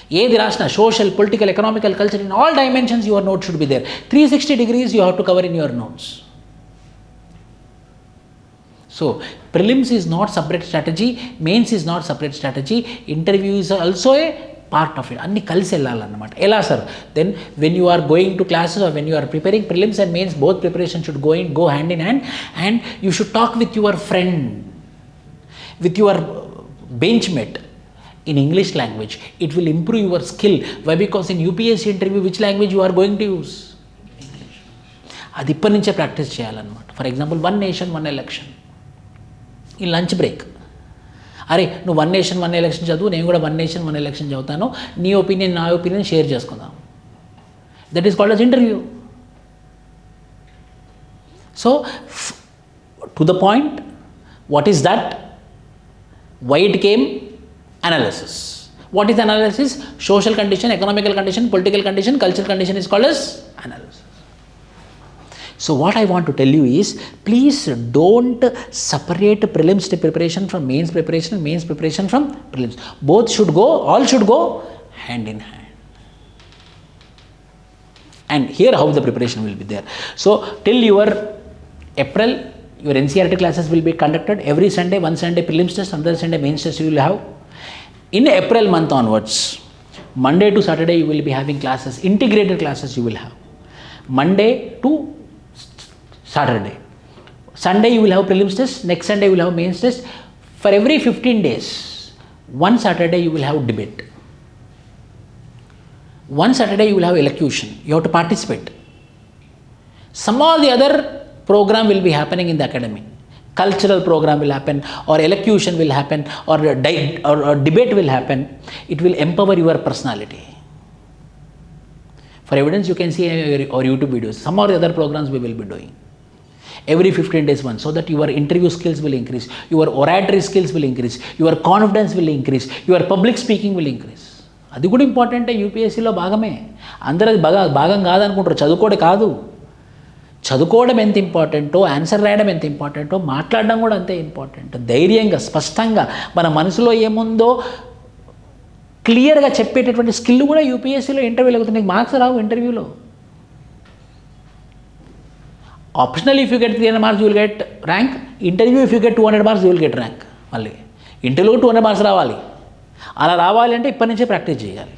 Edi rasna, social, political, economical, cultural, in all dimensions your note should be there. 360 degrees you have to cover in your notes. So prelims is not separate strategy, mains is not separate strategy, interview is also a part of it. Anni kalisi ellalannamata. Ela sir, then when you are going to classes or when you are preparing prelims and mains, both preparation should go hand in hand, and you should talk with your friend, with your benchmate in English language. It will improve your skill. Why? Because in UPSC interview, which language you are going to use? English. Adi ippadi nunche practice cheyalannamata. For example, one nation, one election. In lunch break, అరే నువ్వు one nation one election చదువు, నేను కూడా one nation one election చదువుతాను, నీ opinion నా opinion share చేసుకుందాం. That is called as interview. So to the point, what is that? Why it came? Analysis. What is analysis? Social condition, economical condition, political condition, cultural condition is called as analysis. So what I want to tell you is, please don't separate prelims preparation from mains preparation from prelims. Both should go, all should go hand in hand. And here how the preparation will be there. So till your April, your NCERT classes will be conducted every Sunday. One Sunday prelims test, another Sunday mains test you will have. In April month onwards, Monday to Saturday you will be having classes, integrated classes you will have. Monday to Saturday. Sunday you will have prelims test, next Sunday you will have mains test. For every 15 days, one Saturday you will have debate. One Saturday you will have elocution. You have to participate. Some or the other program will be happening in the academy. Cultural program will happen, or elocution will happen, or debate will happen. It will empower your personality. For evidence, you can see our YouTube videos. Some or the other programs we will be doing. Every 15 days once, so that your interview skills will increase, your oratory skills will increase, your confidence will increase, your public speaking will increase. అది కూడా ఇంపార్టెంటే, యూపీఎస్సీలో భాగమే. అందరూ అది భాగం కాదనుకుంటారు. చదువుకోవడం కాదు, చదువుకోవడం ఎంత ఇంపార్టెంటో, ఆన్సర్ రాయడం ఎంత ఇంపార్టెంటో, మాట్లాడడం కూడా అంతే ఇంపార్టెంట్. ధైర్యంగా, స్పష్టంగా మన మనసులో ఏముందో క్లియర్గా చెప్పేటటువంటి స్కిల్ కూడా యూపీఎస్సీలో ఇంటర్వ్యూలో అవుతుంది. నీకు మార్క్స్ రావు ఇంటర్వ్యూలో. Optional, if you get 300 marks, you will get rank. Interview, if you get 200 marks, you will get rank. మళ్ళీ ఇంటర్వ్యూ 200 మార్క్స్ రావాలి. అలా రావాలి అంటే ఇప్పటి నుంచే ప్రాక్టీస్ చేయాలి.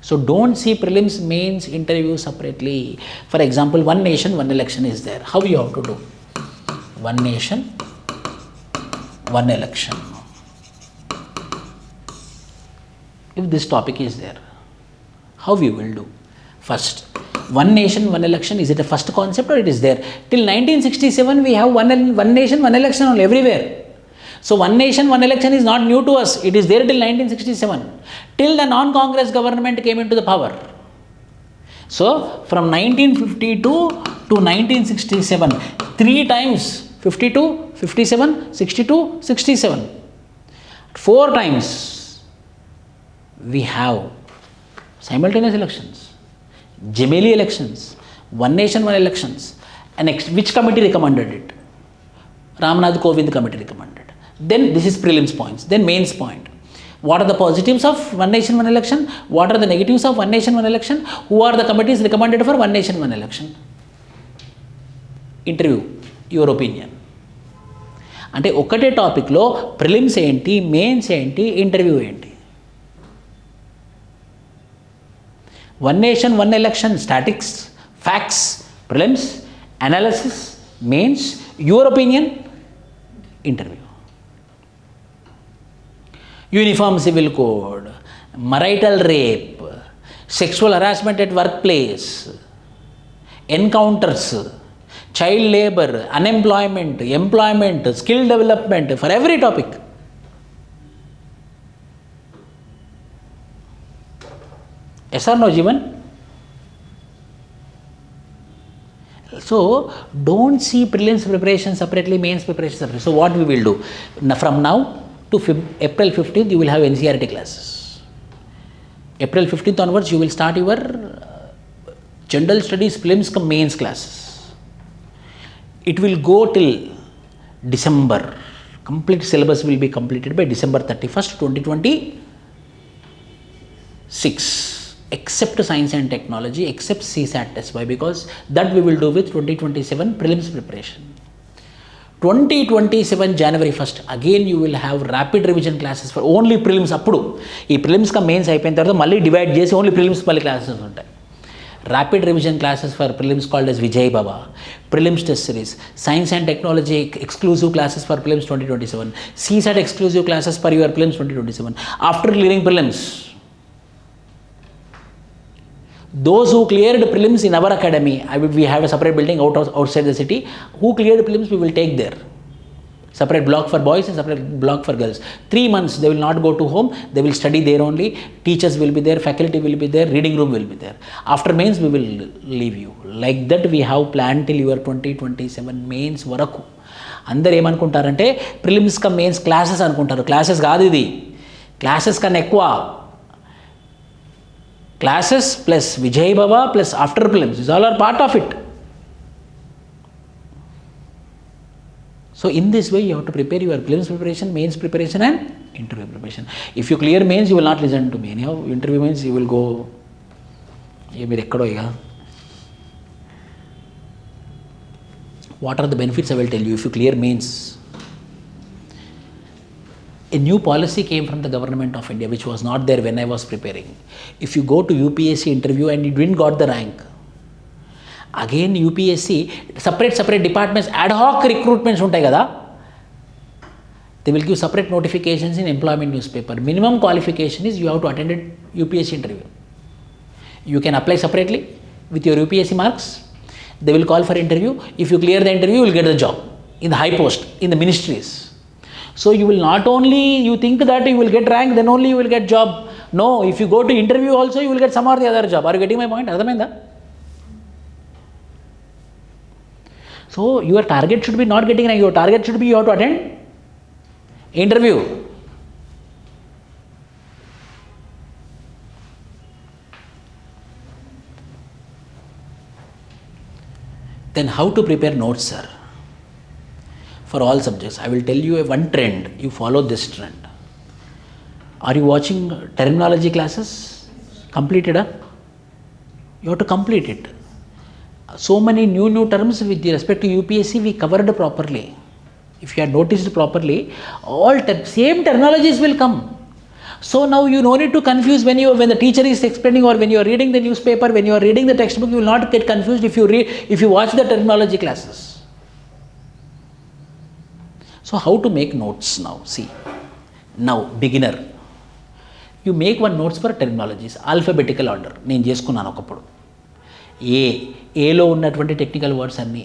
So don't see prelims, mains, interview separately. For example, one nation one election is there. How you have to do? One nation one election. If this topic is there, how you will do? First, one nation, one election, is it a first concept or it is there? Till 1967 we have one nation, one election everywhere. So one nation, one election is not new to us. It is there till 1967. Till the non-Congress government came into the power. So from 1952 to 1967, 3 times, 52, 57, 62, 67. 4 times we have simultaneous elections, gemelli elections, one nation, one elections. And next, which committee recommended it? Ramnath Kovind committee recommended. Then this is prelims points. Then mains point. What are the positives of one nation, one election? What are the negatives of one nation, one election? Who are the committees recommended for one nation, one election? Interview, your opinion. అంటే ఒకటే టాపిక్లో prelims ఏంటి, mains ఏంటి, interview ఏంటి. One nation, one election, statics, facts, prelims, analysis, mains, your opinion, interview. Uniform civil code, marital rape, sexual harassment at workplace, encounters, child labor, unemployment, employment, skill development, for every topic. Yes or no, Jeevan? So don't see prelims preparation separately, mains preparation separately. So what we will do, from now to April 15th you will have NCERT classes. April 15th onwards you will start your general studies prelims cum mains classes. It will go till December. Complete syllabus will be completed by December 31st, 2026. Except science and technology, except CSAT test. Why? Because that we will do with 2027 prelims preparation. 2027 January 1st again you will have rapid revision classes for only prelims. Appudu ee prelims ka mains అయిపోయిన తర్వాత మళ్ళీ divide చేసి only prelims మళ్ళీ classes ఉంటాయి. Rapid revision classes for prelims called as Vijay Baba, prelims test series, science and technology exclusive classes for prelims 2027, CSAT exclusive classes for your prelims 2027. After clearing prelims, those who cleared prelims in our academy, we have a separate building outside the city, who cleared prelims we will take there. Separate block for boys and separate block for girls. 3 months they will not go to home, they will study there only. Teachers will be there, faculty will be there, reading room will be there. After mains we will leave you. Like that we have planned till your 2027 mains varaku. అందరు ఏమనుకుంటారంటే prelims కా mains classes అనుకుంటారు. Classes కాదు ఇది, classes కన్నా ఎక్కువ. Classes plus Vijay Baba plus after prelims is all are part of it. So in this way you have to prepare your prelims preparation, mains preparation and interview preparation. If you clear mains you will not listen to me. Anyhow interview means you will go ye meer ekkado iga. What are the benefits I will tell you if you clear mains. A new policy came from the government of India which was not there when I was preparing. If you go to UPSC interview and you didn't got the rank, again UPSC separate departments, ad hoc recruitments ఉంటాయి కదా, they will give separate notifications in employment newspaper. Minimum qualification is you have to attend a UPSC interview. You can apply separately with your UPSC marks. They will call for interview. If you clear the interview you will get the job in the high post in the ministries. So you will not only you think that you will get rank then only you will get job. No, if you go to interview also you will get some or the other job. Are you getting my point? అర్థమైందా? So your target should be not getting rank, your target should be you have to attend interview. Then how to prepare notes, sir? For all subjects, I will tell you one trend, you follow this trend. Are you watching terminology classes? Completed, huh? You have to complete it. So many new terms with respect to UPSC we covered properly. If you had noticed properly, all same terminologies will come. So now you no need to confuse when the teacher is explaining or when you are reading the newspaper, when you are reading the textbook, you will not get confused if you watch the terminology classes. So how to make notes now? See, now beginner, you make one notes for terminologies, alphabetical order. నేను చేసుకున్నాను ఒకప్పుడు. ఏలో ఉన్నటువంటి technical words అన్నీ,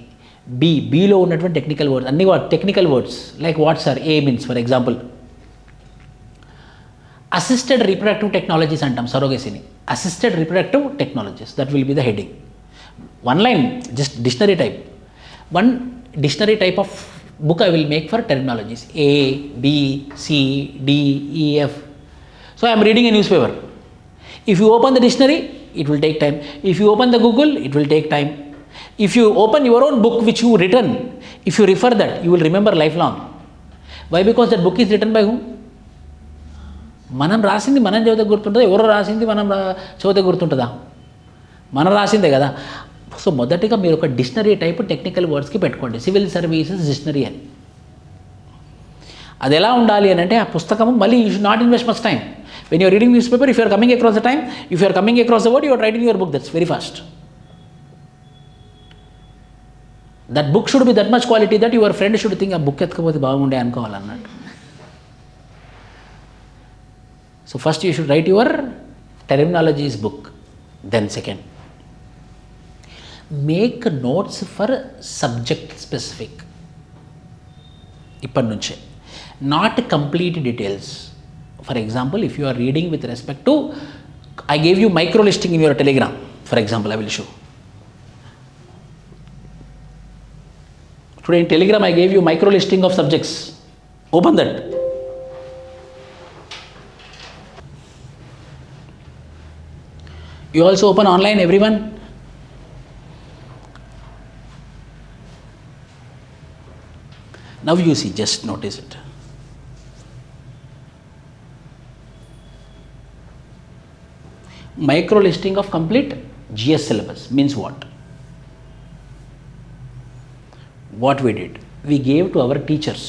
బీలో ఉన్నటువంటి technical words అన్నీ, technical words like what sir a means for example assisted reproductive technologies అంటాం సరోగేసీని. Assisted reproductive technologies, that will be the heading. One line just dictionary type, one dictionary type of book I will make for terminologies A, B, C, D, E, F. So I am reading a newspaper. If you open the dictionary, it will take time. If you open the Google, it will take time. If you open your own book which you written, if you refer that, you will remember lifelong. Why? Because that book is written by whom? మనం రాసింది మనం చదివితే గుర్తుంటుందా, ఎవరో రాసింది మనం చదివితే గుర్తుంటుందా? మనం రాసిందే కదా. సో మొదటిగా మీరు ఒక డిక్షనరీ టైప్ టెక్నికల్ వర్డ్స్కి పెట్టుకోండి, సివిల్ సర్వీసెస్ డిక్షనరీ అని. అది ఎలా ఉండాలి అని అంటే, ఆ పుస్తకము మళ్ళీ you should not invest much time. When you're reading newspaper, if you're coming across the time, if you're coming across the word, you're writing your book, that's very fast. That book should be that much quality that your friend should think ఆ book ఎత్తుకపోతే బాగుండే అనుకోవాలన్నట్టు. So first you should write your terminologies book. Then second, make notes for subject specific. ఇప్పటి నుంచే, not complete details. For example, if you are reading with respect to, I gave you micro listing in your Telegram. For example, I will show. Today in Telegram I gave you micro listing of subjects. Open that. You also open online, everyone. Now you see, just notice it. Micro listing of complete GS syllabus means what? What we did, we gave to our teachers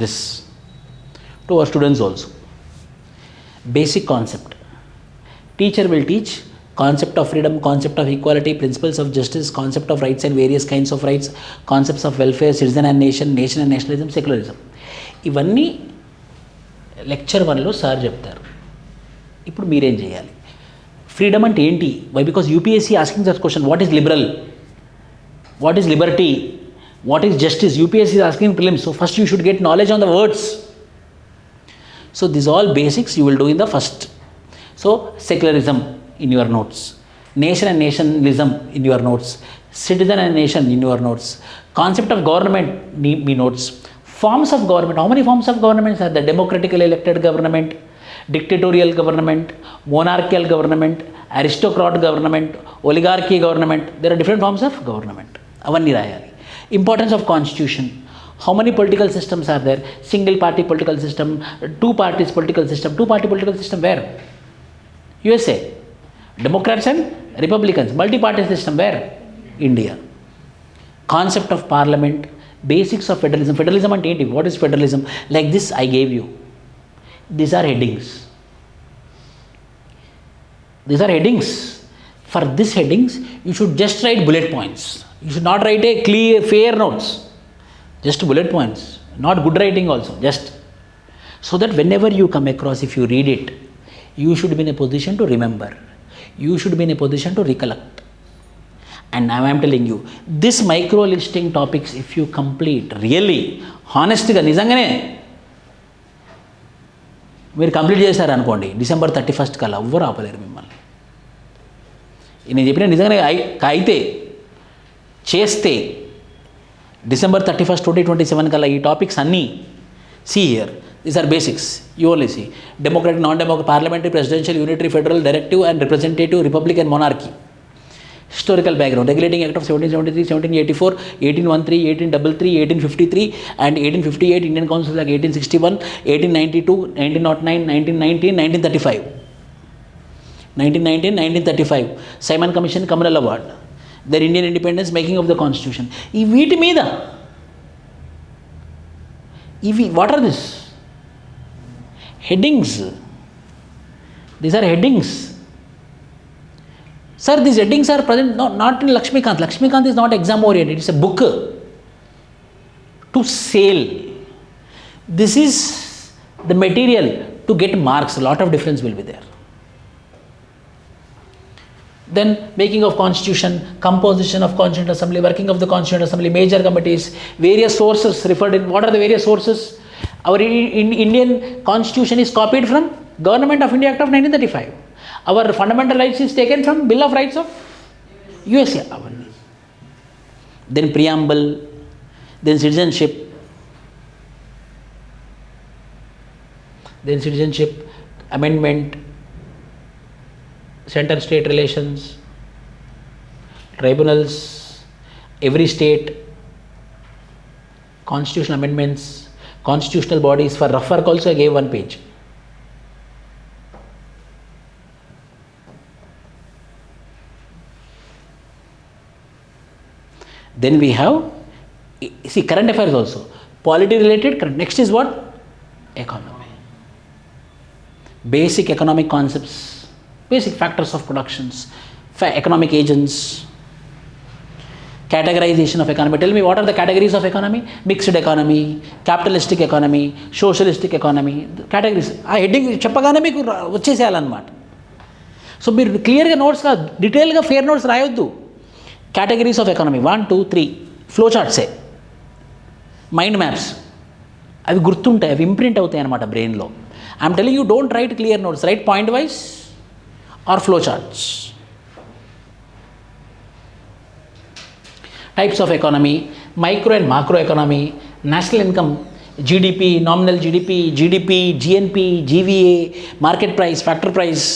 this, to our students also. Basic concept. Teacher will teach concept of freedom, concept of equality, principles of justice, concept of rights and various kinds of rights, concepts of welfare, citizen and nation, nation and nationalism, secularism. ఇవన్నీ lecture 1లో sir చెప్తారు. ఇప్పుడు మీరేం చేయాలి? Freedom అంటే ఏంటి? Why? Because UPSC asking that question, what is liberal, what is liberty, what is justice? UPSC is asking prelims. So first you should get knowledge on the words. So these all basics you will do in the first. So secularism in your notes, nation and nationalism in your notes, citizen and nation in your notes, concept of government me notes, forms of government. How many forms of governments are there? Democratically elected government, dictatorial government, monarchical government, aristocrat government, oligarchy government. There are different forms of government. Avanni rayali. Importance of constitution. How many political systems are there? Single party political system, two parties political system. Two party political system where? USA. Democrats and Republicans. Multi party system where? India. Concept of parliament. Basics of federalism. Federalism and ఏంటి? What is federalism? Like this I gave you. These are headings. These are headings. For these headings you should just write bullet points. You should not write a clear, fair notes. Just bullet points. Not good writing also. Just so that whenever you come across, if you read it, you should be in a position to remember. You should be in a position to recollect. And now I am telling you, this micro listing topics, if you complete, really, honestly, నిజంగానే మీరు complete చేశారు అనుకోండి, December 31st కల్లా ఎవ్వరు ఆపలేరు మిమ్మల్ని. నేను చెప్పిన నిజంగానే అయితే చేస్తే December 31st, 2027 కల్లా ఈ టాపిక్స్ అన్నీ, see here, these are basics, you only see. Democratic, non-democratic, parliamentary, presidential, unitary, federal, directive and representative, republic and monarchy. Historical background, regulating act of 1773, 1784, 1813, 1833, 1853 and 1858, Indian Council Act 1861, 1892, 1909, 1919, 1935. 1919, 1935, Simon Commission Communal Award, their Indian independence, making of the constitution. ఈ వీటి మీద ఇవి what are this? Headings. These are headings. Sir, these headings are present not in Lakshmikant. Lakshmikant is not exam oriented. It's a book to sell. This is the material to get marks. A lot of difference will be there. Then making of constitution, composition of constituent assembly, working of the constituent assembly, major committees, various sources referred in. What are the various sources? Our Indian constitution is copied from Government of India Act of 1935. Our fundamental rights is taken from Bill of Rights of USA. Then preamble, then citizenship, amendment, center-state relations, tribunals, every state, constitutional amendments, constitutional bodies. For rough work also I gave 1 page. Then we have, see, current affairs also. Polity related, next is what? Economy. Basic economic concepts, basic factors of productions, economic agents, categorization of economy. Tell me, what are the categories of economy? Mixed economy, capitalistic economy, socialistic economy. Categories. ఆ heading చెప్పగానే మీకు వచ్చేసేయాలన్నమాట. So మీరు క్లియర్గా నోట్స్గా డీటెయిల్గా fair notes రాయొద్దు. Categories of economy 1, 2, 3 flow చార్ట్సే, మైండ్ మ్యాప్స్, అవి గుర్తుంటాయి, అవి ఇంప్రింట్ అవుతాయి అన్నమాట బ్రెయిన్లో. I'm telling you, don't write clear notes, write point wise or flow charts. Types of economy, micro and macro economy, national income, GDP, nominal GDP, GDP, GNP, GVA, market price, factor price.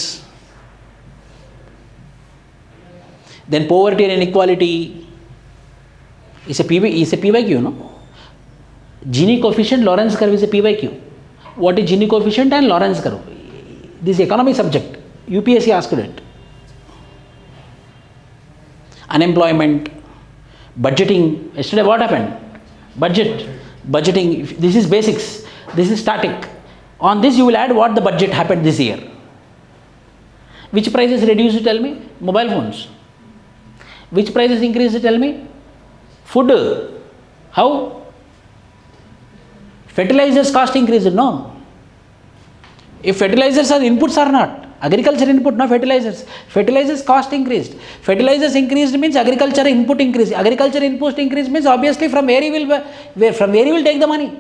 Then poverty and inequality is a PYQ, no? Gini coefficient, Lorentz curve is a PYQ. What is Gini coefficient and Lorentz curve? This economy subject, UPSC asked it. Unemployment, budgeting. Yesterday what happened? Budgeting. This is basics. This is static. On this you will add what the budget happened this year. Which price is reduced? Tell me. Mobile phones. Which prices increased? Tell me. Food. How? Fertilizers cost increased, no? If fertilizers are inputs or not? Agriculture input, no fertilizers. Fertilizers cost increased. Fertilizers increased means agriculture input increased. Agriculture input increased means obviously from where you will take the money?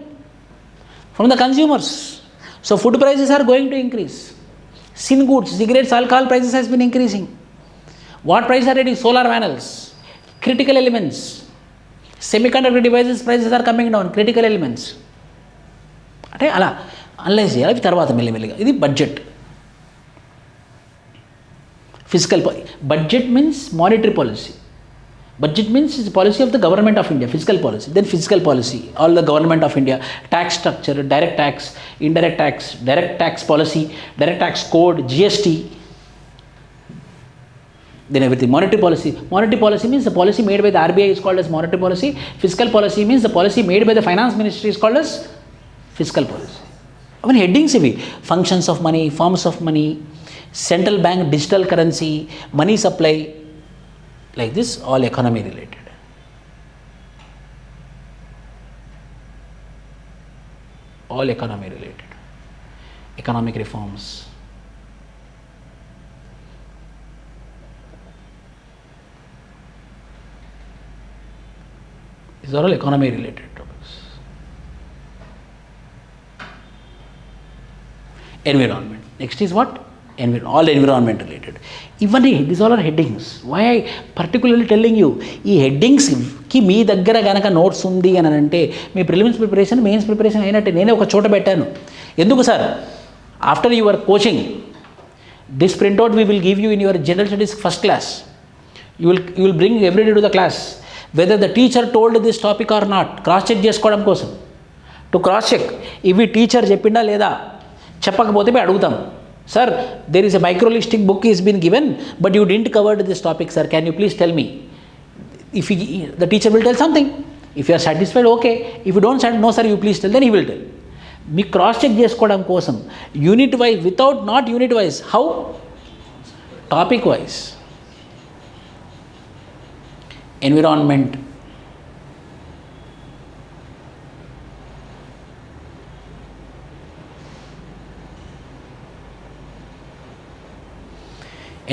From the consumers. So food prices are going to increase. Sin goods, cigarettes, alcohol prices has been increasing. What prices are reducing? Solar panels, critical elements, semiconductor devices prices are coming down, critical elements. అంటే అలా analyse చేయాలి, తర్వాత మెల్లిమెల్లిగా. ఇది budget. Physical budget means monetary policy. Budget means is the policy of the government of India, fiscal policy. Then fiscal policy, all the government of India, tax structure, direct tax, indirect tax, direct tax policy, direct tax code, GST. Then everything. Monetary policy. Monetary policy means the policy made by the RBI is called as monetary policy. Fiscal policy means the policy made by the finance ministry is called as fiscal policy. I mean headings ivi. Functions of money, forms of money, central bank digital currency, money supply, like this, all economy related. All economy related. Economic reforms. These are all economy related topics. Environment. Next is what? All environment related. Even these all are headings. Why I particularly telling you, ఈ headings కి మీ దగ్గర గనక notes ఉంది అని అంటే మీ prelims preparation, mains preparation అయినట్టే. నేనే ఒక చోట పెట్టాను. ఎందుకు sir? After your coaching, this printout we will give you in your general studies first class. You will bring every day to the class whether the teacher told this topic or not. Cross check చేసుకోవడం కోసం, to cross check ఇవి teacher చెప్పిండా లేదా. చెప్పకపోతే మేము అడుగుతాం, sir, there is a microlistic book is been given but you didn't cover this topic, sir, can you please tell me. If the teacher will tell something, if you are satisfied, okay, if you don't, no sir, you please tell, then he will tell. మీ cross check చేసుకోవడం కోసం unit wise, without not unit wise, how, topic wise. Environment,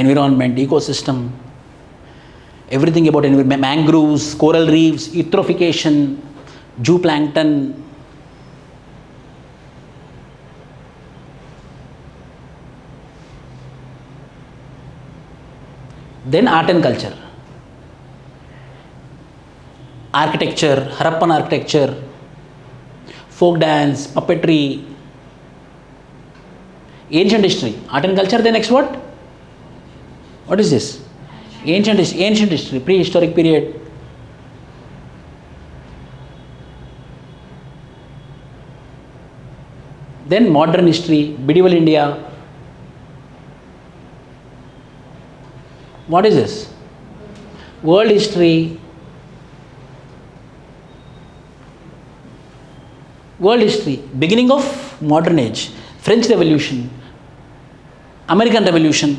environment, ecosystem, everything about environment, mangroves, coral reefs, eutrophication, zooplankton. Then art and culture, architecture, Harappan architecture, folk dance, puppetry, ancient history, art and culture. Then next what? What is this? Ancient history, prehistoric period. Then modern history, medieval India. What is this? World history. World history, beginning of modern age, French Revolution, American Revolution,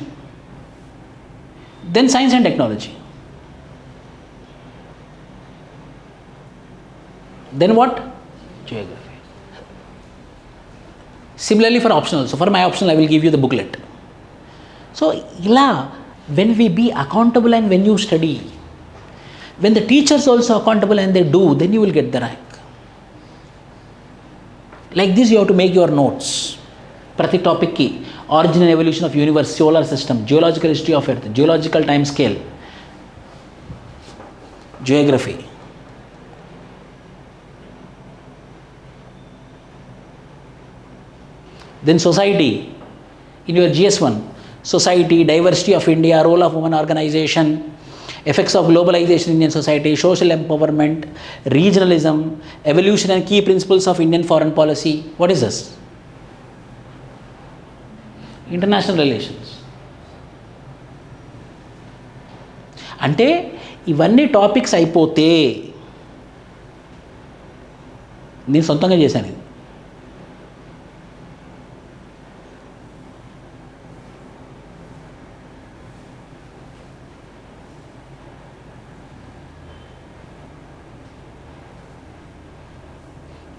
then science and technology. Then what? Geography. Similarly for optional also. For my optional I will give you the booklet. So, when we be accountable and when you study, when the teachers also accountable and they do, then you will get the rank. Like this you have to make your notes. Prati topic ki, origin and evolution of universe, solar system, geological history of earth, geological time scale, geography. Then society, in your GS1, society, diversity of India, role of women organization, effects of globalization in Indian society, social empowerment, regionalism, evolution and key principles of Indian foreign policy. What is this? International relations. అంటే ఇవన్నీ topics అయిపోతే నేను సొంతంగా చేశాను ఇది.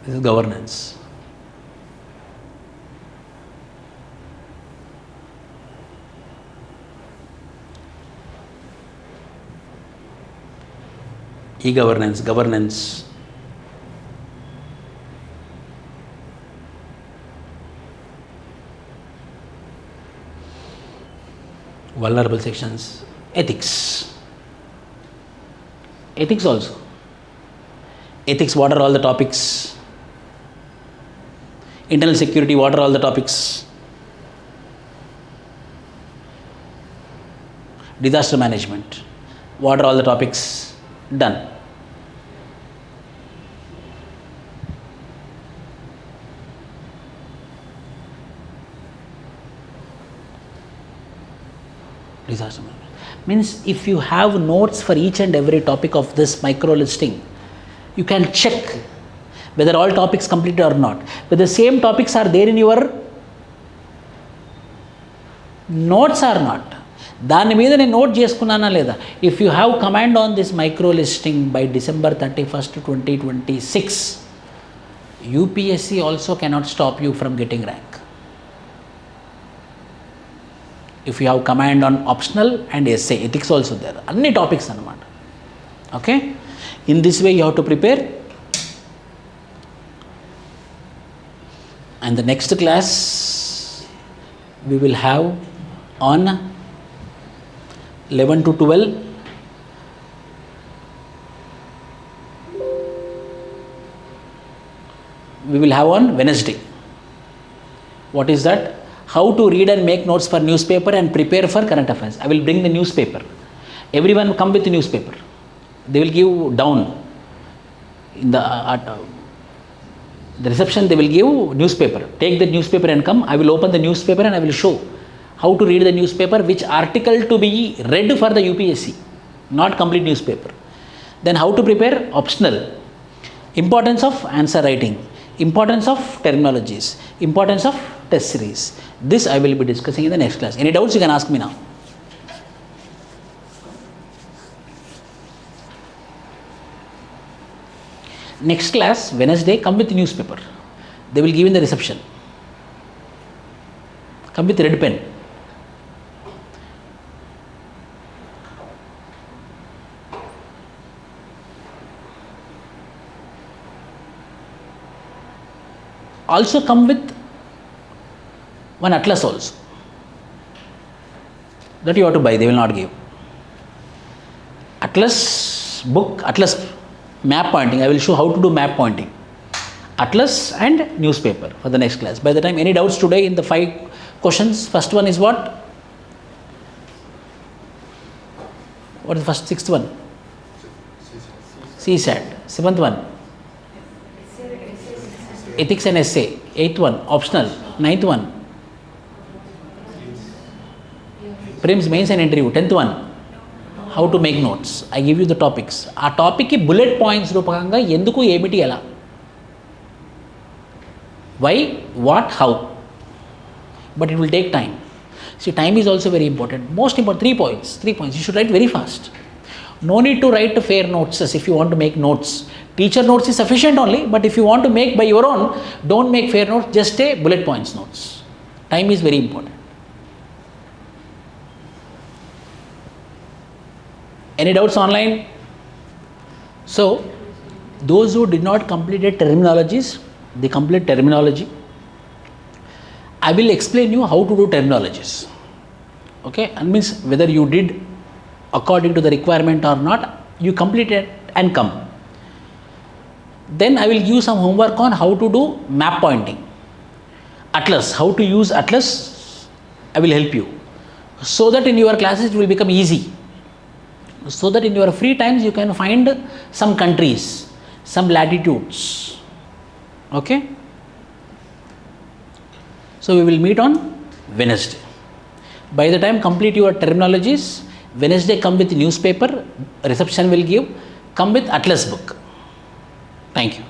This is governance. E-governance, governance. Vulnerable sections. Ethics. Ethics also. Ethics, what are all the topics? Internal security, what are all the topics? Disaster management, what are all the topics? Done. Disaster management means if you have notes for each and every topic of this micro listing, you can check whether all topics completed or not. Whether the same topics are there in your notes or not. దాని మీద నేను note చేసుకున్నానా లేదా? If you have command on this micro listing by December 31st, 2026, UPSC also cannot stop you from getting rank. If you have command on optional and essay, ethics also there. అన్ని topics అన్నమాట. Okay? In this way you have to prepare. And the next class we will have on 11 to 12 we will have on Wednesday. What is that? How to read and make notes for newspaper and prepare for current affairs. I will bring the newspaper. Everyone come with the newspaper. They will give down in the reception. They will give newspaper. Take the newspaper and come. I will open the newspaper and I will show how to read the newspaper, which article to be read for the UPSC, not complete newspaper. Then how to prepare optional, importance of answer writing, importance of terminologies, importance of test series. This I will be discussing in the next class. Any doubts you can ask me now. Next class, Wednesday, come with the newspaper. They will give in the reception. Come with red pen. Also come with one atlas also. That you have to buy, they will not give. Atlas book, atlas map pointing, I will show how to do map pointing. Atlas and newspaper for the next class. By the time, any doubts today in the 5 questions? First one is what? What is the first, 6th one? CSAT. 7th one? Ethics and essay. 8th one, optional. 9th one, Prelims, mains and interview. 10th one, how to make notes. I give you the topics. ఆ టాపిక్కి bullet points రూపకంగా ఎందుకు, ఏమిటి, ఎలా, why, what, how. But it will take time. See, time is also very important. Most important, 3 points. 3 points. You should write very fast. No need to write fair notes as if you want to make notes. Teacher notes is sufficient only, but if you want to make by your own, don't make fair notes, just a bullet points notes. Time is very important. Any doubts online? So, those who did not complete the terminologies, they complete terminology. I will explain you how to do terminologies. Okay, and means whether you did according to the requirement or not, you complete it and come. Then I will give some homework on how to do map pointing. Atlas, how to use Atlas, I will help you. So that in your classes it will become easy. So that in your free times you can find some countries, some latitudes. Okay. So we will meet on Wednesday. By the time complete your terminologies, Wednesday come with newspaper, reception will give, come with Atlas book. Thank you.